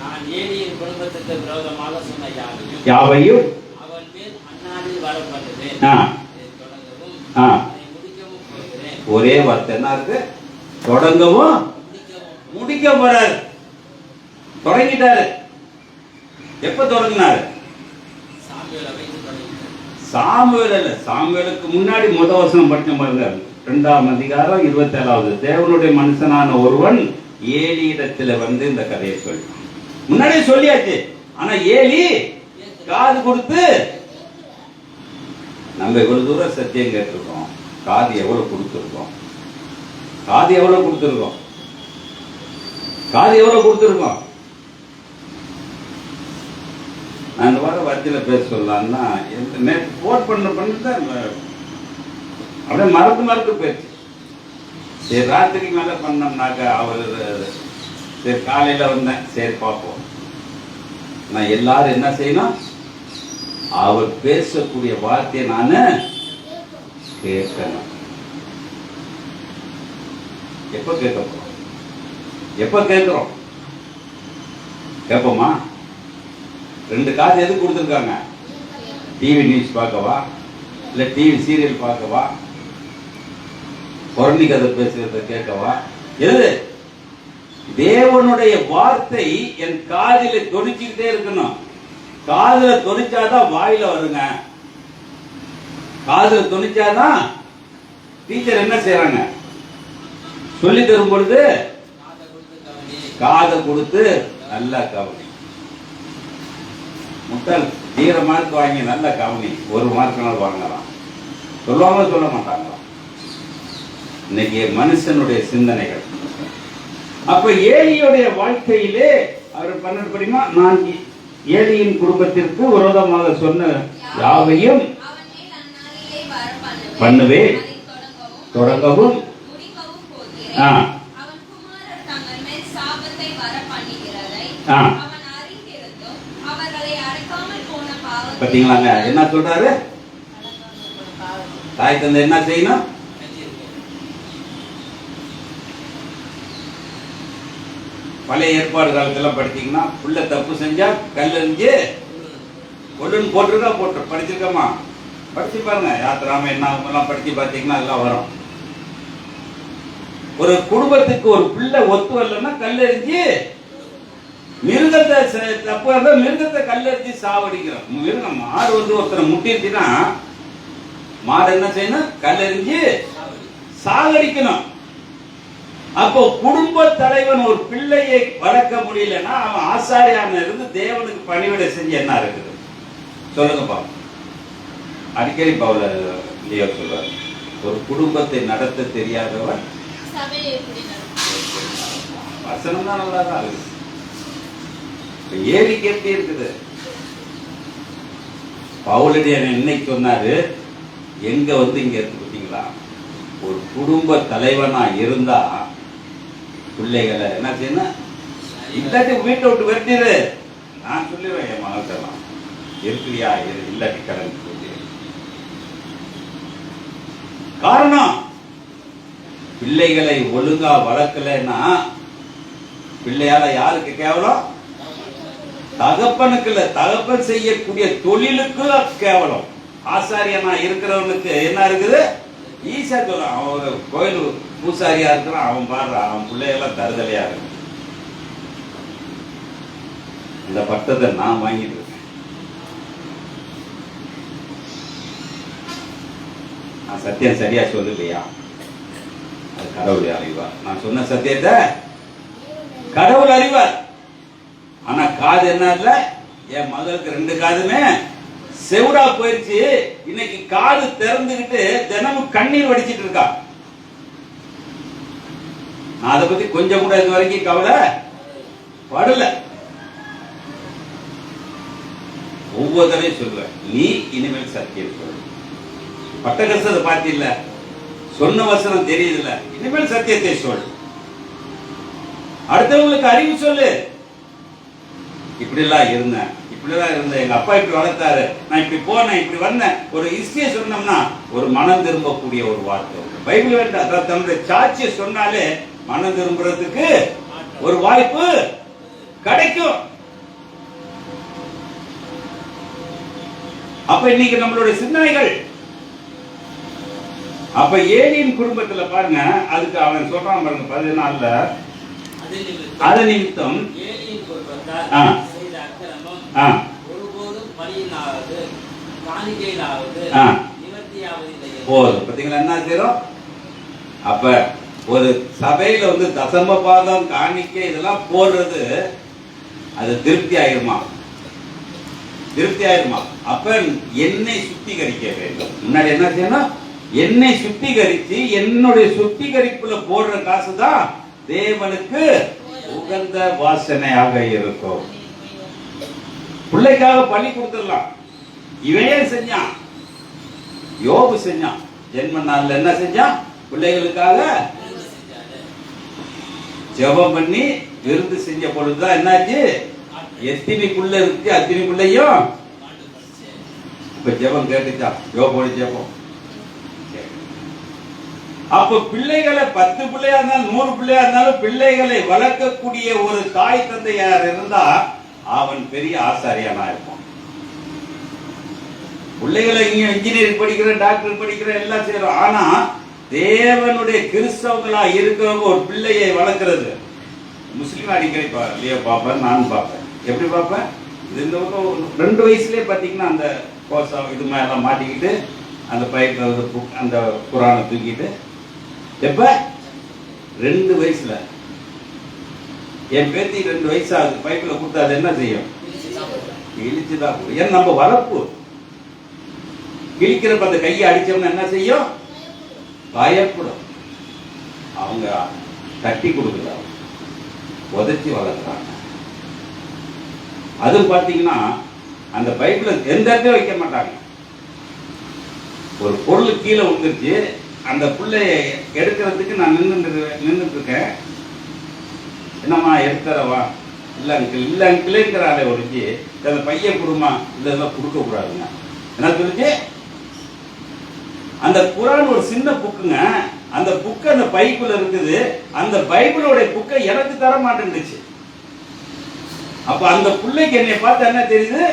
நான் ஏலியின் குடும்பத்துக்கு விரோதமாக சொன்ன யாவையும் அவன் மேல் அந்நாளில் வரப்பட்டது. ஒரே வார்த்தை என்ன இருக்கு? தொடங்கவும் முடிக்க போறாரு. தொடங்கிட்டாரு. எப்ப தொடங்கினாரு? சாமுவேல் அல்ல, சாமுவேலுக்கு முன்னாடி முதல் வசனம் படிச்ச பாருங்க, 2ஆம் அதிகாரம் 27வது. தேவனுடைய மனுஷனான ஒருவன் ஏலியிடத்துல வந்து இந்த கதையை சொல்லி முன்னாடியே சொல்லியாச்சு. ஆனா ஏலி காது கொடுத்து, நம்ம இவ்வளவு தூரம் சத்தியம் கேட்டிருக்கோம், காது எவ்வளவு கொடுத்திருக்கோம்? காது எவ்வளவு கொடுத்திருக்கோம்? காது எவ்வளவு கொடுத்திருக்கோம்? நான் இந்த வாரம் வர்த்தியில பேச சொல்லலாம்னா நேற்று போட் பண்ணிதான் அப்படியே மறந்து போயிடுச்சு. சரி, ராத்திரிக்கு மேல பண்ணோம்னாக்க அவர் சரி காலையில வந்தேன், சரி பார்ப்போம். நான் எல்லாரும் என்ன செய்யணும்? அவர் பேசக்கூடிய வார்த்தையை நானு கேட்கணும். எப்ப கேட்க போறோம்? எப்ப கேட்கிறோம்? கேட்போமா? 2 காது எதுக்கு கொடுத்துருக்காங்க? டிவி நியூஸ் பார்க்கவா, இல்ல டிவி சீரியல் பார்க்கவா, புரணி கதை பேசுறத கேட்கவா? எது? தேவனுடைய வார்த்தை என் காதில தொடிச்சுக்கிட்டே இருக்கணும். காதுல தொடிச்சாதான் வாயில வருங்க. காதுல தொடிச்சாதான் டீச்சர் என்ன செய்யறாங்க? சொல்லி தரும் பொழுது காதை கொடுத்து நல்லா கவனி. முட்டாள் 0 மார்க் வாங்கி நல்ல கவனி, 1 மார்க் வாங்கலாம். சொல்லுவாங்க, சொல்ல மாட்டாங்களா? இன்னைக்கு மனுஷனுடைய சிந்தனைகள். அப்ப ஏலியுடைய வாழ்க்கையிலே அவர் 12 படிமா, நான் ஏலியின் குடும்பத்திற்கு விரோதமாக சொன்ன யாவையும் பண்ணுவேன், தொடங்கவும் பாத்தீங்களாங்க என்ன சொல்றாரு? தாய் தந்தை என்ன செய்யணும்? பழைய ஏற்பாடு காலத்துல படிச்சீங்கன்னா புள்ள தப்பு செஞ்சா கல்லெறிஞ்சு கொள்ளுன்னு போட்டிருக்கா, போட்டு படிச்சிருக்கமா? படிச்சு பாருங்க. யாத்திராம என்ன படிச்சு பார்த்தீங்கன்னா அதெல்லாம் வரும். ஒரு குடும்பத்துக்கு ஒரு பிள்ளை ஒத்து வரலன்னா கல்லெறிஞ்சு, மிருகத்தை தப்பு இருந்தா மிருகத்தை கல்லெறிஞ்சு சாவடிக்கிறோம். மிருகம் மாடு வந்து ஒருத்தரை முட்டிருச்சுன்னா மாடு என்ன செய்யணும்? கல்லெறிஞ்சு சாகடிக்கணும். அப்போ குடும்ப தலைவன் ஒரு பிள்ளையை வளர்க்க முடியலன்னா அவன் ஆசாரியான இருந்து தேவனுக்கு பணிவிடை செஞ்சு என்ன இருக்குது? சொல்லுங்கப்பா. அடிக்கடி பவுல லியோ சொல்றாரு, ஒரு குடும்பத்தை நடத்த தெரியாதவன் வசனம் தான் நல்லா தான் இருக்கு. ஏலிக்கு எப்படி இருக்குது? பவுலுடைய இன்னைக்கு சொன்னாரு, எங்க வந்து இங்க இருக்கு பார்த்தீங்களா? ஒரு குடும்ப தலைவனா இருந்தா பிள்ளைகளை என்ன செய்யணும்? இல்லாட்டி வீட்டை விட்டு விரட்டிடு. நான் சொல்லிடுவேன் என் மகள்கிட்டலாம், இருக்கிறியா இல்லாட்டி கடன் சொல்லி காரணம், பிள்ளைகளை ஒழுங்கா வளர்க்கலன்னா பிள்ளையால யாருக்கு கேவலம்? தகப்பனுக்கு இல்ல, தகப்பன் செய்யக்கூடிய தொழிலுக்கு கேவலம். ஆசாரியனா இருக்கிறவனுக்கு என்ன இருக்குது? ஈஸியா சொல்ல, அவன் ஒரு கோயில் பூசாரியா இருக்கிறான், அவன் பாடுறான், அவன் பிள்ளைகள்லாம் தருதலையா இருக்கு. இந்த பட்டத்தை நான் வாங்கிட்டு இருக்கேன். நான் சத்தியம் சரியா சொல்லலையா? அது கடவுளை அறிவார். நான் சொன்ன சத்தியத்தை கடவுள் அறிவார். ஆனா காது என்ன இல்ல, என் மகளுக்கு 2 காதுமே செவுடா போயிருச்சு. இன்னைக்கு காது திறந்துகிட்டு தினமும் கண்ணீர் வடிச்சிட்டு இருக்கா. நான் அதை பத்தி கொஞ்சம் கூட இது வரைக்கும் கவலை படல. ஒவ்வொருத்தரையும் சொல்லுவேன், நீ இனிமேல் சத்தியம் சொல்லு. பட்ட கஷ்டத்தை பார்த்து இல்ல, சொன்ன வசனம் தெரியுது இல்ல, இனிமேல் சத்தியத்தை சொல். அடுத்தவங்களுக்கு அறிவு சொல்லு. இப்படிலாம் இருந்தேன், இப்படிலாம் இருந்தேன், எங்க அப்பா இப்படி வளர்த்தாரு, நான் இப்படி போனேன், இப்படி வந்தேன், ஒரு ஹிஸ்டரியை சொன்னோம்னா ஒரு மனம் திரும்பக்கூடிய ஒரு வார்த்தை. பைபிள் வேண்டாம், தன்னுடைய சாட்சியை சொன்னாலே மனம் திரும்புறதுக்கு ஒரு வாய்ப்பு கிடைக்கும். அப்ப இன்னைக்கு நம்மளுடைய சிந்தனைகள், அப்ப ஏலியின் குடும்பத்துல பாருங்க, அதுக்கு அவன் சொல்றான் பாருங்க 14ல, அது நிமித்தம் போதும். பாத்தீங்களா என்ன செய்யறோம்? அப்ப ஒரு சபையில வந்து தசம பாகம், காணிக்கை இதெல்லாம் போடுறது, அது திருப்தி ஆயிருமா? திருப்தி ஆயிருமா? அப்ப என்னை சுத்திகரிக்க வேண்டும். முன்னாடி என்ன செய்யணும்? என்னை சுத்திகரிச்சு, என்னுடைய சுத்திகரிப்புல போடுற காசு தான் தேவனுக்கு உகந்த வாசனையாக இருக்கும். பிள்ளைக்காக பலி கொடுத்துடலாம். இவன் செஞ்சான், யோபு செஞ்சான். ஜென்ம நாள்ல என்ன செஞ்சான்? பிள்ளைகளுக்காக ஜெபம் பண்ணி விருந்து செஞ்ச பொழுதுதான் என்னாச்சு? எத்தனை புள்ள இருக்கு, அத்தனை பிள்ளையும் இப்ப ஜெபம் கேட்டுச்சான். யோபோட ஜெபம். அப்ப பிள்ளைகளை 10 பிள்ளையா இருந்தாலும் 100 பிள்ளையா இருந்தாலும் பிள்ளைகளை வளர்க்கக்கூடிய ஒரு தாய் தந்தையார் இருந்தா அவன் பெரிய ஆசாரியனா இருப்பான். பிள்ளைகளை இங்க இன்ஜினியரிங் படிக்கிற, டாக்டர் படிக்கிற எல்லாம் செய்யறோம். ஆனா தேவனுடைய கிறிஸ்தவங்களா இருக்கிறவங்க ஒரு பிள்ளையை வளர்க்கிறது, முஸ்லீம் அடிக்கடி பார்ப்பேன், நான் பார்ப்பேன். எப்படி பார்ப்பேன்? இது இந்த 2 வயசுலயே பாத்தீங்கன்னா அந்த கோசம் இது மாதிரிலாம் மாட்டிக்கிட்டு அந்த பைப்ல அந்த குரானை தூக்கிட்டு, எப்ப 2 வயசுல, என் பேத்தி 2 வயசு ஆகுது, பைப்ல கொடுத்தா அது என்ன செய்யும்? இழிச்சுதான். ஏன்னா நம்ம வளர்ப்பு கிழிக்கிறப்ப அந்த கையை அடிச்சோம்னா என்ன செய்யும்? பயப்படும். அவங்க தட்டி கொடுக்குறாங்க, உதச்சி வளர்க்குறாங்க. அது பாத்தீங்கன்னா அந்த பைப்ல எந்த இடத்தையும் வைக்க மாட்டாங்க. ஒரு பொருள் கீழே விழுந்துருச்சு, அந்த பிள்ளைய எடுக்கிறதுக்கு நான் நின்றுட்டு இருக்கேன். என்னம்மா எடுத்துறவா? இல்ல அங்கிள், இல்ல அங்கிள்ங்கிறாளே ஒழிஞ்சு அந்த பையன் கொடுமா, இதெல்லாம் கொடுக்க கூடாதுங்க. என்ன சொல்லிச்சு? அந்த குரான் ஒரு சின்ன புக்குங்க, அந்த புக்கு அந்த பைக்குள்ள இருக்குது. அந்த பைபிளோட புக்கை எனக்கு தர மாட்டேன்னுச்சு. அப்ப அந்த பிள்ளைக்கு என்னை பார்த்து என்ன தெரியுது?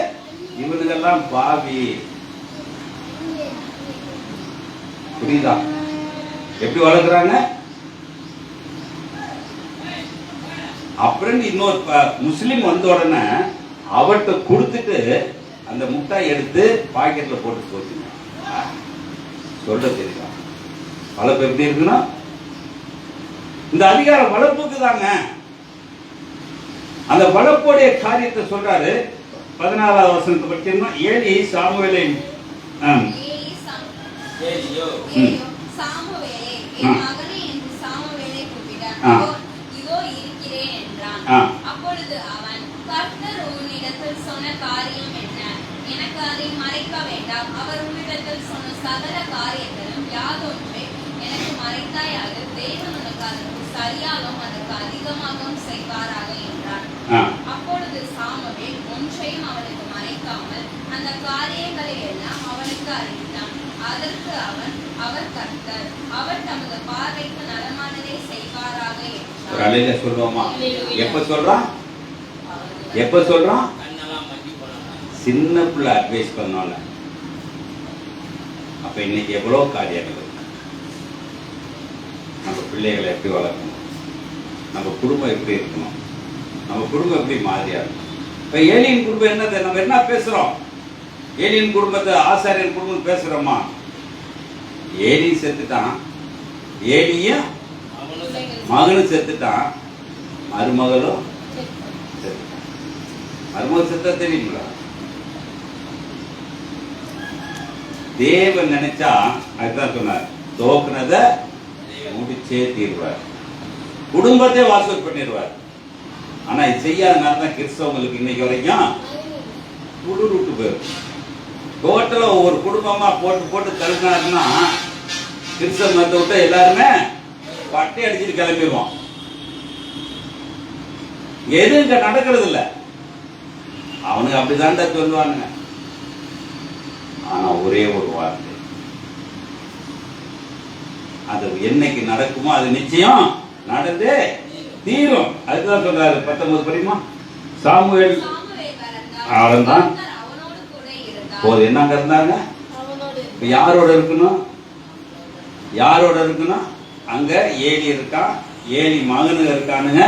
இவனுங்கெல்லாம் பாவி. புரியுதா எப்படி வளர்க்குறாங்க? அப்புறம் இன்னொரு முஸ்லீம் வந்த உடனே அவர்கிட்ட கொடுத்துட்டு அந்த முட்டாய் எடுத்து பாக்கெட்ல போட்டு போச்சுங்க. சொல்ல தெரியுதா வளர்ப்பு எப்படி இருக்குன்னா? இந்த அதிகாரம் வளர்ப்புக்கு தாங்க. அந்த வளர்ப்புடைய காரியத்தை சொல்றாரு. 16வது வசனத்தை படிச்சோம்னா, ஏலி சாமுவேலை அப்பொழுது அவன், கர்த்தர் உன்னிடத்தில் சொன்ன காரியம் என்ன? எனக்கு அதை மறைக்க வேண்டாம். அவர் உன்னிடத்தில் சொன்ன சகல காரியங்களும் யாதொன்றை எனக்கு மறைத்தாயாக, தேவன் உனக்கு அதற்கு சரியாகவும் அதற்கு அதிகமாகவும் செய்வாராக என்றான். அப்பொழுது சாமுவேல் ஒன்றையும் அவனுக்கு மறைக்காமல் அந்த காரியங்களை எல்லாம் அவனுக்கு அறிவித்தான். அதற்கு அவன், அவர் கர்த்தர், அவர் தமது பார்வைக்கு நலமானதை செய்வாராக ஒரு என்றார். அலையில சொல்லுவோமா? எப்ப சொல்றான்? எப்ப சொல்றான்? கண்ணெல்லாம் மங்கி போனாங்க. சின்ன பிள்ளை அட்வைஸ் பண்ணோன்னு. அப்ப இன்னைக்கு எவ்வளவு காரியங்கள் இருக்கு. நம்ம பிள்ளைகளை எப்படி வளர்க்கணும், நம்ம குடும்பம் எப்படி இருக்கணும், நம்ம குடும்பம் எப்படி மாதிரியா இருக்கும். இப்ப ஏலியின் குடும்பம் என்னது? நம்ம என்ன பேசுறோம்? ஏலியின் குடும்பத்தை ஆசாரியன் குடும்பம் பேசுறோமா? ஏலி செத்துட்டான், ஏலியும் மகனும் செத்துட்டான், மருமகளும் செத்துட்டான். மருமகள் செத்தா தெரியுங்களா? தேவன் நினைச்சா அதுதான் சொன்னார், தோக்குனதை முடிச்சே தீர்வார், குடும்பத்தை வாசல் பண்ணிடுவார். ஆனா இது செய்யாதனால தான் கிறிஸ்தவங்களுக்கு இன்னைக்கு வரைக்கும் விட்டு போயிடும். டோட்டலா ஒவ்வொரு குடும்பமா போட்டு போட்டு தள்ளினாருன்னா கிறிஸ்தவ மதத்தை விட்டு எல்லாருமே பட்டை அடிச்சுட்டு கிளம்பிடுவோம். எதுவும் இங்க நடக்கிறது இல்ல. அவனுக்கு அப்படிதான்டா சொல்லுவானுங்க. ஆனா ஒரே ஒரு வார்த்தை, அது என்னைக்கு நடக்குமோ அது நிச்சயம் நடந்தே தீரும். அதுதான் சொல்றாரு 19 படிமா. சாமுவேல் அவன்தான் போது என்னங்க இருந்தாங்க. இப்ப யாரோட இருக்கணும்? யாரோட இருக்கணும்? அங்க ஏலி இருக்கான், ஏலி மகனுங்க இருக்கானுங்க,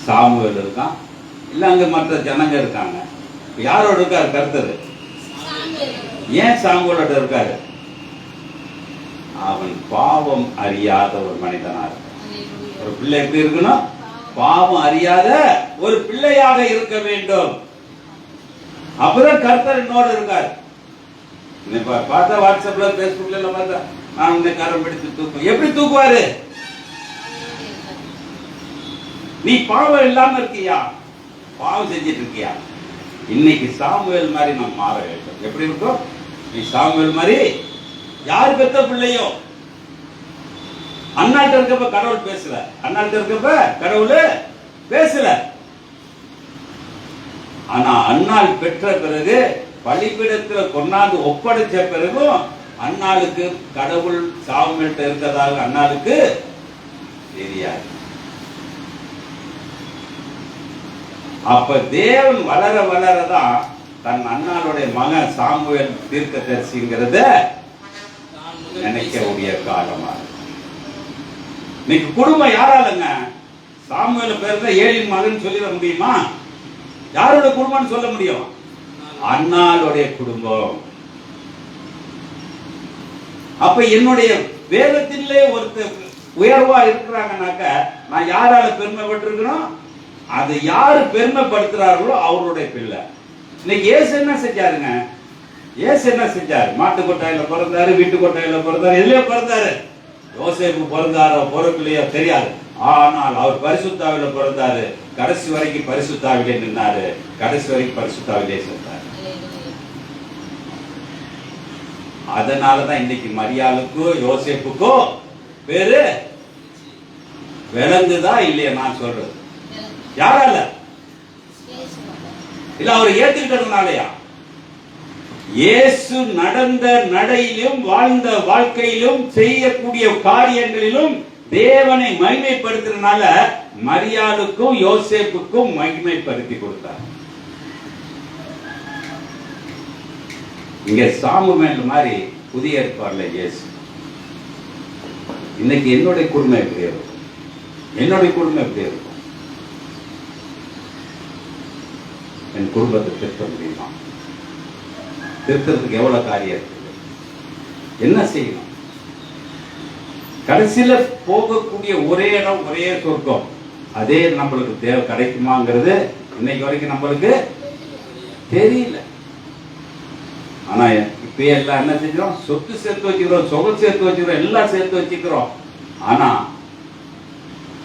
சாமுவேல் இருக்கான், இல்ல அங்க மற்ற ஜனங்க இருக்காங்க. யாரோட இருக்காரு? கர்த்தர். ஏன் சாமுவேலோட இருக்காரு? அவன் பாவம் அறியாத ஒரு மனிதனா இருக்கான். ஒரு பிள்ளை எப்படி இருக்கணும்? பாவம் அறியாத ஒரு பிள்ளையாக இருக்க வேண்டும். அப்பதான் கர்த்தர் என்னோட இருக்காரு. பார்த்தா வாட்ஸ்அப்ல பேஸ்புக்ல எல்லாம் பார்த்தா நான் உன்னை கரம் பிடித்து தூக்கு. எப்படி தூக்குவாரு? நீ பாவம் இல்லாம இருக்கியா? பாவம் செஞ்சிட்டு இருக்கியா? இன்னைக்கு சாமுவேல் மாதிரி நம்ம மாற வேண்டும். எப்படி இருக்கும்? நீ சாமுவேல் மாதிரி. யாரு பெத்த பிள்ளையோ அண்ணாட்ட இருக்கப்ப கடவுள் பேசல, அண்ணாட்ட இருக்கப்ப கடவுள் பேசல. ஆனா அண்ணாள் பெற்ற பிறகு பலிபீடத்துல கொண்டாந்து ஒப்படைச்ச பிறகும் அண்ணாளுக்கு கடவுள் சாமுவேல்ட்ட இருக்கிறதாக அண்ணாளுக்கு தெரியாது. அப்ப தேவன் வளர வளரதான் தன் அண்ணாளுடைய மகன் சாமுவேல் தீர்க்கதரிசிங்கிறத நினைக்கக்கூடிய காலமா. இன்னைக்கு குடும்பம் யாராலங்க? சாமுவேல் பேர் தான் ஏலியின் மகன் சொல்லிட முடியுமா? யாரோட குடும்பம்னு சொல்ல முடியும்? அண்ணாளுடைய குடும்பம். அப்ப என்னுடைய வேதத்திலே ஒருத்தர் உயர்வா இருக்கிறாங்கனாக்க நான் யாரால பெருமைப்பட்டிருக்கணும்? அது யாரு பெருமைப்படுத்துறார்களோ அவருடைய பிள்ளை. இன்னைக்கு ஏசு என்ன செஞ்சாருங்க? ஏசு என்ன செஞ்சாரு? மாட்டு கொட்டாயில பிறந்தாரு, வீட்டு கொட்டாயில பிறந்தாரு, எதுலயோ பிறந்தாரு. யோசேப்பு பிறந்தாரோ பிறப்பிலையோ தெரியாது. ஆனால் அவர் பரிசுத்தாவில பிறந்தாரு. கடைசி வரைக்கும் பரிசுத்தாவிலே நின்னாரு. கடைசி வரைக்கும் பரிசுத்தாவிலே சென்றாரு. அதனாலதான் இன்னைக்கு மரியாளுக்கோ யோசேப்புக்கோ பேரு விளங்குதா இல்லையா? நான் சொல்றது யாரால? இல்ல அவரை ஏத்துக்கிட்டதுனாலயா? இயேசு நடந்த நடையிலும் வாழ்ந்த வாழ்க்கையிலும் செய்யக்கூடிய காரியங்களிலும் தேவனை மகிமைப்படுத்துறதுனால மரியாளுக்கும் யோசேப்புக்கும் மகிமைப்படுத்தி கொடுத்தார். இங்க சாமுவேல் மாதிரி புதிய ஏற்பாடுல இயேசு. இன்னைக்கு என்னுடைய குடும்பம் எப்படி இருக்கும்? என்னுடைய குடும்பம் எப்படி இருக்கும்? என் குடும்பத்தை திருத்த முடியுமா? திருத்தத்துக்கு எவ்வளவு காரியம் இருக்குது? என்ன செய்யணும்? கடைசியில போகக்கூடிய ஒரே இடம், ஒரே சொர்க்கம். அதே நம்மளுக்கு தேவை கிடைக்குமாங்கிறது இன்னைக்கு வரைக்கும் நம்மளுக்கு தெரியல. ஆனா இப்ப எல்லாம் என்ன செஞ்சோம்? சொத்து சேர்த்து வச்சுக்கிறோம், சொகம் சேர்த்து வச்சுக்கிறோம், எல்லாம் சேர்த்து வச்சுக்கிறோம். ஆனா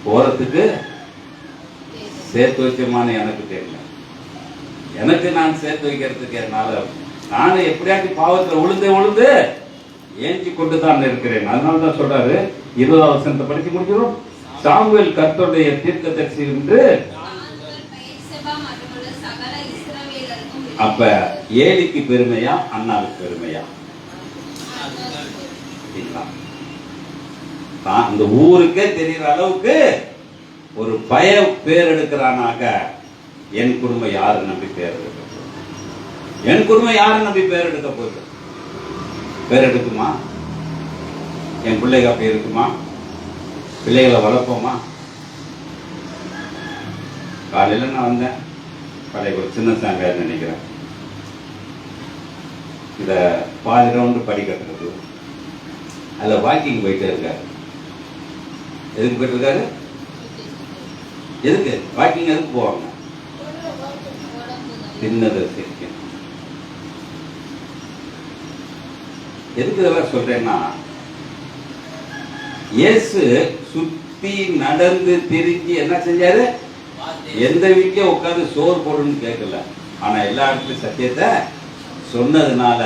போறதுக்கு சேர்த்து வச்சோமான்னு எனக்கு தெரியல. எனக்கு நான் சேர்த்து வைக்கிறதுக்கு என்னால நானும் எப்படியாச்சும் பாவத்துல உளுந்து ஏஞ்சி கொண்டு தான் இருக்கிறேன். அதனாலதான் சொல்றாரு 20வது வசனத்தை படிச்சு முடிக்கிறோம். சாமுவேல் கர்த்தருடைய தீர்க்கதரிசி என்று. அப்ப ஏலிக்கு பெருமையா அண்ணாவுக்கு பெருமையா? பார்த்தீங்களா? அந்த ஊருக்கே தெரிகிற அளவுக்கு ஒரு பய பேர் எடுக்கிறானாக, என் குடும்பம் யாரை நம்பி பேர் எடுக்க போகுது? என் குடும்பம் யாரை நம்பி பேர் எடுக்க போகுது? பேர் எடுக்குமா? என் பிள்ளைங்க அப்படி இருக்குமா? பிள்ளைகளை வளர்ப்போமா? காலையில் நான் வந்தேன், பழைய ஒரு சின்ன சாமியார் நினைக்கிறேன், இத பாதி ரவுண்டு படிக்கிறது, அதில் வாக்கிங் போயிட்டே இருக்காரு. எதுக்கு போயிட்டு இருக்காரு? எதுக்கு வாக்கிங்? எதுக்கு போவாங்க? தின்னதை சேர்க்க. எதுக்கு இதெல்லாம் சொல்றேன்னா, இயேசு சுத்தி நடந்து திரிஞ்சு என்ன செஞ்சாரு? எந்த வீட்லயும் உட்காந்து சோறு போடுன்னு கேட்கல, ஆனா எல்லா இடத்துலயும் சத்தியத்தை சொன்னதுனால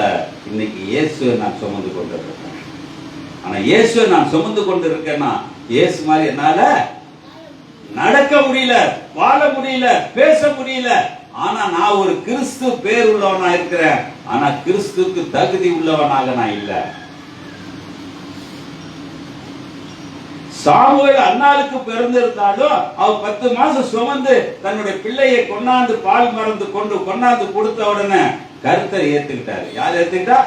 இன்னைக்கு இயேசுவை நான் சுமந்து கொண்டு இருக்கேன். ஆனா இயேசுவை நான் சுமந்து கொண்டு இருக்கேன்னா, இயேசு மாதிரி என்னால நடக்க முடியல, வாழ முடியல, பேச முடியல. ஆனா நான் ஒரு கிறிஸ்து பேர் உள்ளவனா இருக்கிறேன். ஆனா கிறிஸ்துக்கு தகுதி உள்ளவனாக நான் இல்ல. சாமுவேல் அன்னாளுக்கு பிறந்திருந்தாலும் அவ 10 மாசம் சுமந்து தன்னுடைய பிள்ளையை கொண்டாந்து பால் மறந்து கொண்டாந்து கொடுத்த உடனே கர்த்தர் ஏத்துக்கிட்டாரு. யார் ஏத்துக்கிட்டா?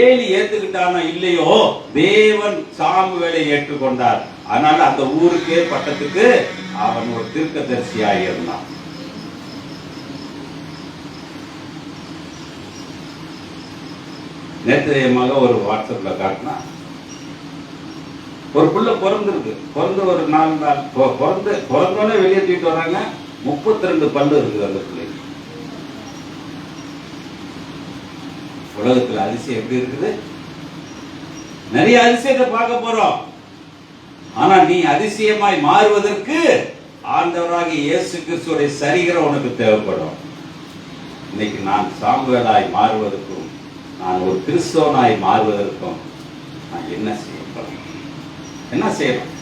ஏலி ஏத்துக்கிட்டானோ இல்லையோ, தேவன் சாமுவேலை ஏற்றுக்கொண்டார். அதனால அந்த ஊருக்கே பட்டத்துக்கு அவன் ஒரு தீர்க்கதரிசியாக இருந்தான். நேற்று என் மக ஒரு வாட்ஸ்அப்ல காட்டினா, ஒரு புள்ள பிறந்து ஒரு 4 நாள் பிறந்தோடனே வெளியே தூக்கிட்டு வராங்க. 32 பல்லு இருக்குது அந்த பிள்ளைக்கு. உலகத்துல அதிசயம் எப்படி இருக்குது? நிறைய அதிசயத்தை பார்க்க போறோம். ஆனா நீ அதிசயமாய் மாறுவதற்கு ஆண்டவராகிய இயேசு கிறிஸ்துவோட சரீரம் உனக்கு தேவைப்படும். இன்னைக்கு நான் சாமுவேலாய் மாறுவதற்கும் நான் ஒரு கிறிஸ்தவனாய் மாறுவதற்கும் நான் என்ன செய்யப்படும்? என்ன செய்யணும்?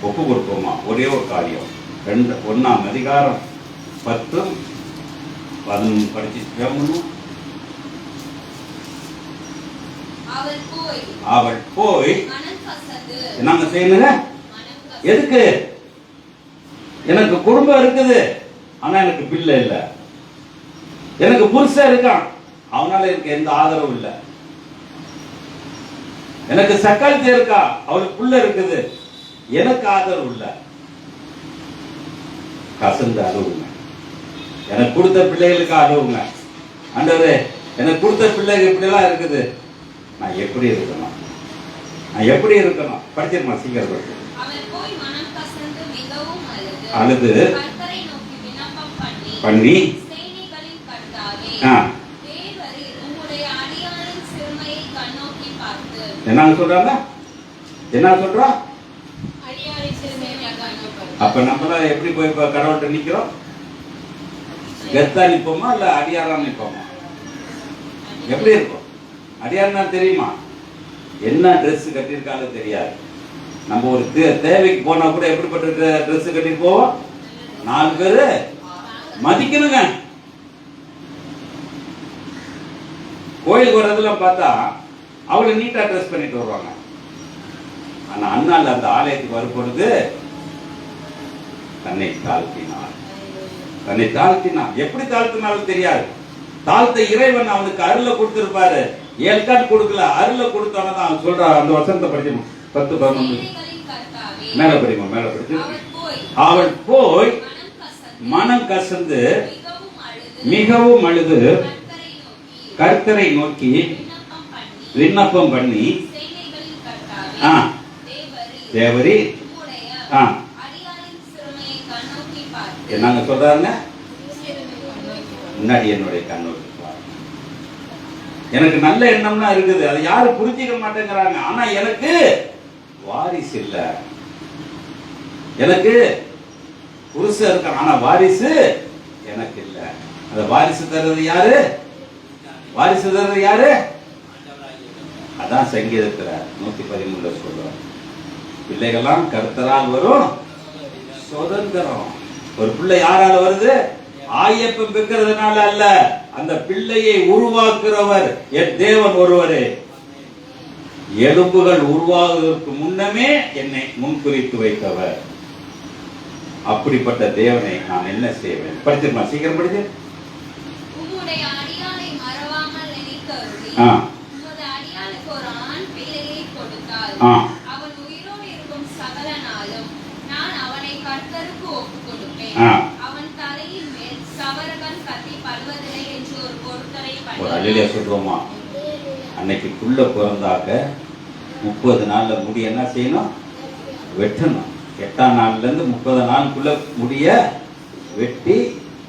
ஒப்பு கொடுப்போமா? ஒரே ஒரு காரியம். 1ஆம் அதிகாரம் 10 11 படிச்சு கேட்கணும். அவள் போய் என்னங்க செய்யணுங்க? எதுக்கு? எனக்கு குடும்பம் இருக்குது, ஆனா எனக்கு பிள்ளை இல்ல. எனக்கு புருஷன் இருக்கான், அவனால எனக்கு எந்த ஆதரவும் இல்லை. எனக்கு சக்காலத்தி இருக்கா, அவளுக்கு புள்ள இருக்குது, எனக்கு ஆதரவு இல்லை. கசந்து அழுவுங்க. எனக்கு கொடுத்த பிள்ளைகளுக்கு அழுவுங்க. ஆண்டவரே, எனக்கு கொடுத்த பிள்ளைகள் இப்படி எல்லாம் இருக்குது, நான் எப்படி இருக்கணும்? நான் எப்படி இருக்கணும்? படிச்சிருமா? சீக்கிரம் படிச்சு. அழுது பண்ணி என்ன சொல்றாங்க? என்ன சொல்றா? அப்ப நம்ம எப்படி போய் கடவுள்கிட்ட நிக்கிறோம்? கெத்தா நிப்போமா இல்ல அடியாரா நிப்போமா? எப்படி இருக்கும்? அடியார்னா தெரியுமா? என்ன ட்ரெஸ் கட்டியிருக்காலும் தெரியாது. நம்ம ஒரு தேவைக்கு போனா கூட எப்படிப்பட்ட ட்ரெஸ் கட்டிட்டு போவோம்? 4 பேரு மதிக்கணுங்க. கோயிலுக்கு வரதுல பார்த்தா அவளை நீட்டா ட்ரெஸ் பண்ணிட்டு வருவாங்க. ஆனா அண்ணால அந்த ஆலயத்துக்கு வரும்பொழுது தன்னை தாழ்த்தினார். எப்படி தாழ்த்தினாலும் தெரியாது. தாழ்த்த இறைவன் அவனுக்கு அருளை கொடுத்திருப்பாரு. ஏற்காடு கொடுக்கல, அருளை கொடுத்தவன அவன் சொல்றான். அந்த வசனத்தை படிக்கணும். 10 11 மேல படிக்கணும். மேல படிச்சு, அவள் போய் மனம் கசந்து மிகவும் அழுது கர்த்தரை நோக்கி விண்ணப்பம் பண்ணி, தேவரி என்னங்க சொல்றாருங்க? முன்னாடி என்னுடைய கண்ணோக்கி எனக்கு நல்ல எண்ணம்லாம் இருக்குது, அதை யாரும் புரிஞ்சிக்க மாட்டேங்கிறாங்க. ஆனா எனக்கு வாரிசு இல்ல. எனக்கு புருஷன் இருக்கான், ஆனா வாரிசு எனக்கு இல்ல. அந்த வாரிசு தர்றது யாரு? வாரிசு தர்றது யாரு? அதான் சங்கீதத்துல 113 சொல்றாங்க, பிள்ளைகள்லாம் கர்த்தரால் வரும் சுதந்திரம். ஒரு பிள்ளை யாரால வருது? ஆயப்பம் பெக்கிறதுனால அல்ல, அந்த பிள்ளையை உருவாக்குறவர் என் தேவன் ஒருவரே. எலும்புகள் உருவாகுவதற்கு முன்னமே என்னை முன்குறித்து வைத்தவர். அப்படிப்பட்ட தேவனை நான் என்ன செய்வேன்? படிச்சிருமா, சீக்கிரம் படிச்சு. உம்முடைய அடியானை மறவாமல் நினைத்தருளி ஆ உமது அடியானுக்கு ஒரு ஆண் பிள்ளையை கொடுத்தால் ஆ அவன் உயிரோடு இருக்கும் சகல நாளும் நான் அவனை கர்த்தருக்கு ஒப்புக் கொடுப்பேன். ஆ. அவன் தலையின் மேல் சவரகன் கத்தி படுவதில்லை என்று ஒரு பொருத்தனை ஒரு அல்லேலூயா சொல்றோமா? அன்னைக்கு புள்ள பிறந்தாக்க 30 நாள்ல முடி என்ன செய்யணும்? வெட்டணும். 8ஆம் நாள்ல இருந்து 30 நாளுக்குள்ள முடிய வெட்டி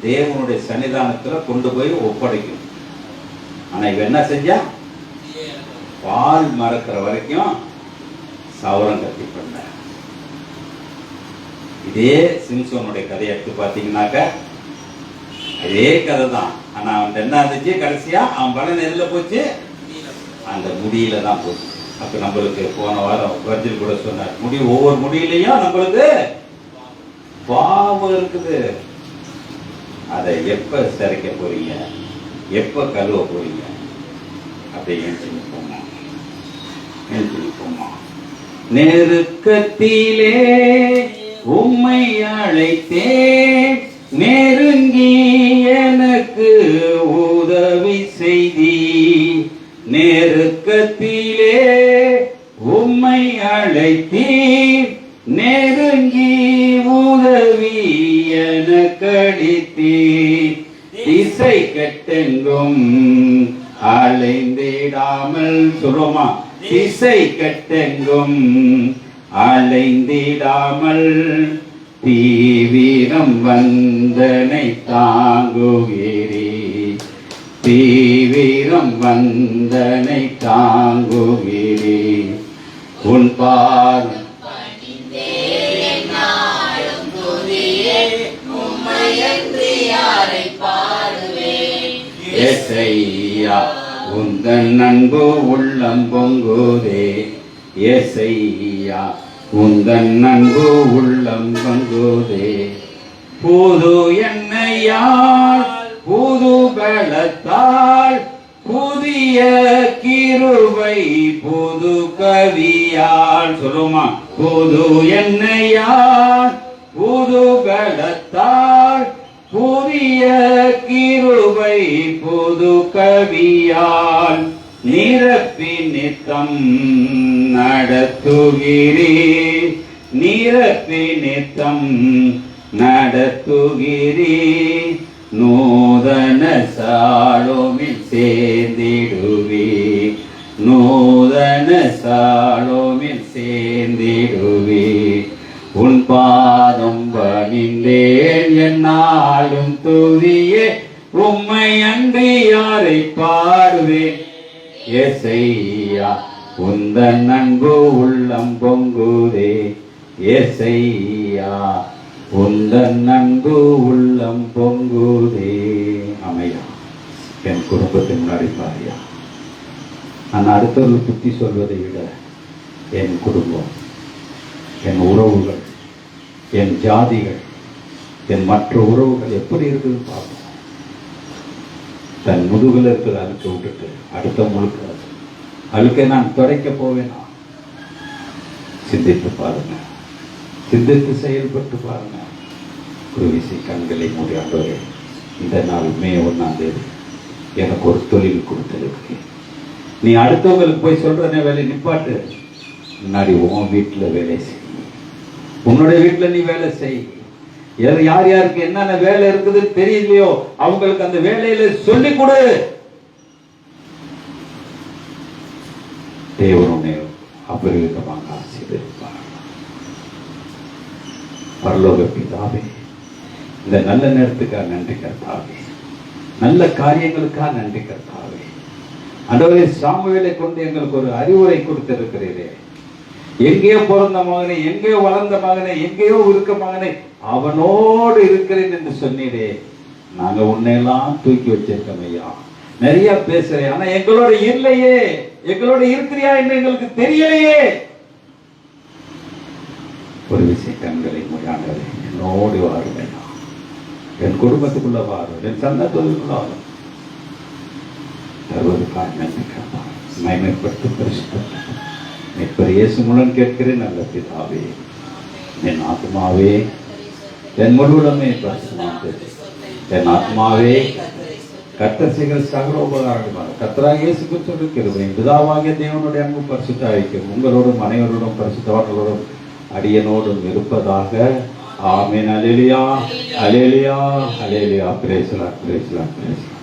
தேவனுடைய சன்னிதானத்துல கொண்டு போய் ஒப்படைக்கணும். ஆனா இவ என்ன செஞ்சா? பால் மறக்கிற வரைக்கும் சவரம் கத்தி பண்ண. இதே சிம்சோனுடைய கதையை எடுத்து பார்த்தீங்கன்னாக்க அதே கதை தான். ஆனா அவன் என்ன இருந்துச்சு? கடைசியா அவன் பலன் எதுல போச்சு? அந்த முடியில தான் போச்சு. அப்ப நம்மளுக்கு போன வாரம் வர்ஜில் கூட சொன்னார், முடி ஒவ்வொரு முடியிலையும் நம்மளுக்கு பாவம் இருக்குது. அதை எப்ப சரிக்க போறீங்க? எப்ப கழுவ போறீங்க? அப்படி போமா நெருக்கத்திலே உம்மை அழைத்தேன், நெருங்கி எனக்கு உதவி செய்தி. நெருக்கத்திலே உம்மை அழைத்தீர், நெருங்கி உதவி எனக்களித்தீர். திசை கெட்டெங்கும் அலைந்திடாமல் சொல்லுமா, திசை கெட்டெங்கும் அலைந்திடாமல் தீவிரம் வந்தனை தாங்குகிறீ. தீவிரம் வந்தனை தாங்குகிறீ. உன் பாதம் ஏசையா உந்தன் அன்பு உள்ளம் பொங்குதே. ஏசையா உந்தன் அன்பு உள்ளம் பொங்குதே. புது எண்ணெயால் புது பலத்தால் புதிய கிருபை புது கவியால் சொல்லுமா, புது எண்ணெயால் புது பலத்தால் புதிய கிருபை புது கவியால் நிரப்பி நித்தம் நடத்துகிறீ. நிரப்பி நித்தம் நடத்துகிறீ. நூதன சாலோமில் சேர்ந்திடுவே. நூதன சாலோமில் சேர்ந்திடுவே. உன் பாதம் பணிந்தேன் என்னாலும் துதியே. உம்மை அன்றி யாரை பாடுவேன்? ஏசையா உந்தன் அன்பு உள்ளம் பொங்குதே. ஏசையா உந்தன் அன்பு உள்ளம் பொங்குதே. அமையா என் குடும்பத்தின் முன்னாடி பாரியா. நான் அடுத்தவர்கள் புத்தி சொல்வதை விட என் குடும்பம், என் உறவுகள், என் ஜாதிகள், என் மற்ற உறவுகள் எப்படி இருக்குது பார்ப்போம். தன் முதுகில் இருக்கிற அழுக்க விட்டுட்டு அடுத்த முழுக்க அழுக்கை நான் துடைக்க போவேனா? சிந்தித்து பாருங்க, சிந்தித்து செயல்பட்டு பாருங்க. குருவிசை கண்களை மூடி ஆண்டவரே, இந்த நாள் மே 1ஆம் தேதி எனக்கு ஒரு தொழில் கொடுத்திருக்கு. நீ அடுத்தவங்களுக்கு போய் சொல்ற வேலை நிப்பாட்டு. முன்னாடி உன் வீட்டில் வேலை செய். உன்னுடைய வீட்டில் நீ வேலை செய். யார் யாருக்கு என்னென்ன வேலை இருக்குது தெரியலையோ அவங்களுக்கு அந்த வேலையில சொல்லி கொடு. தேவனுடைய அபரிவிதமாக ஆசீர்வதிப்பார். பரலோக பிதாவே, இந்த நல்ல நேரத்துக்காக நன்றி கர்த்தாவே. நல்ல காரியங்களுக்காக நன்றி கர்த்தாவே. ஆண்டவரே, சாமுவேலை கொண்டு எங்களுக்கு ஒரு அறிவுரை கொடுத்திருக்கிறீரே. எங்கேயோ பிறந்த மகனை, எங்கேயோ வளர்ந்த மகனை, எங்கேயோ இருக்க மகனை அவனோடு இருக்கிறேன் என்று சொன்னீரே. நாங்க உன்னையெல்லாம் தூக்கி வச்சிருக்கோம் ஐயா. நிறைய பேசுறேன், ஆனா எங்களோட இல்லையே. எங்களோட இருக்கிறியா என்று எங்களுக்கு தெரியலையே. ஒரு விஷயம் கண்களை மூடாண்டது. என்னோடு வாருவேன், என் குடும்பத்துக்குள்ள வாரும், என் சந்தத்துக்குள்ள வாரும். தருவதற்காக நன்றி. மகிமைப்படுத்த பரிசுத்த மீட்பர் இயேசு மூலம் கேட்கிறேன் நல்ல பிதாவே. என் ஆத்மாவே என் முழுவதுமே பரிசுத்தமாக்கு. என் ஆத்மாவே கர்த்தர் செய்கிற சகல உபகாரங்களாக கர்த்தராகிய இயேசு கிறிஸ்துவின் கிருபையும் பிதாவாகிய தேவனுடைய அன்பும் பரிசுத்த ஐக்கியம் உங்களோடும் அனைவரோடும் பரிசுத்தவான்களோடும் அடியனோடும் இருப்பதாக. ஆமென். அல்லேலூயா, அல்லேலூயா, அல்லேலூயா. Praise the lord, praise the lord, praise the Lord.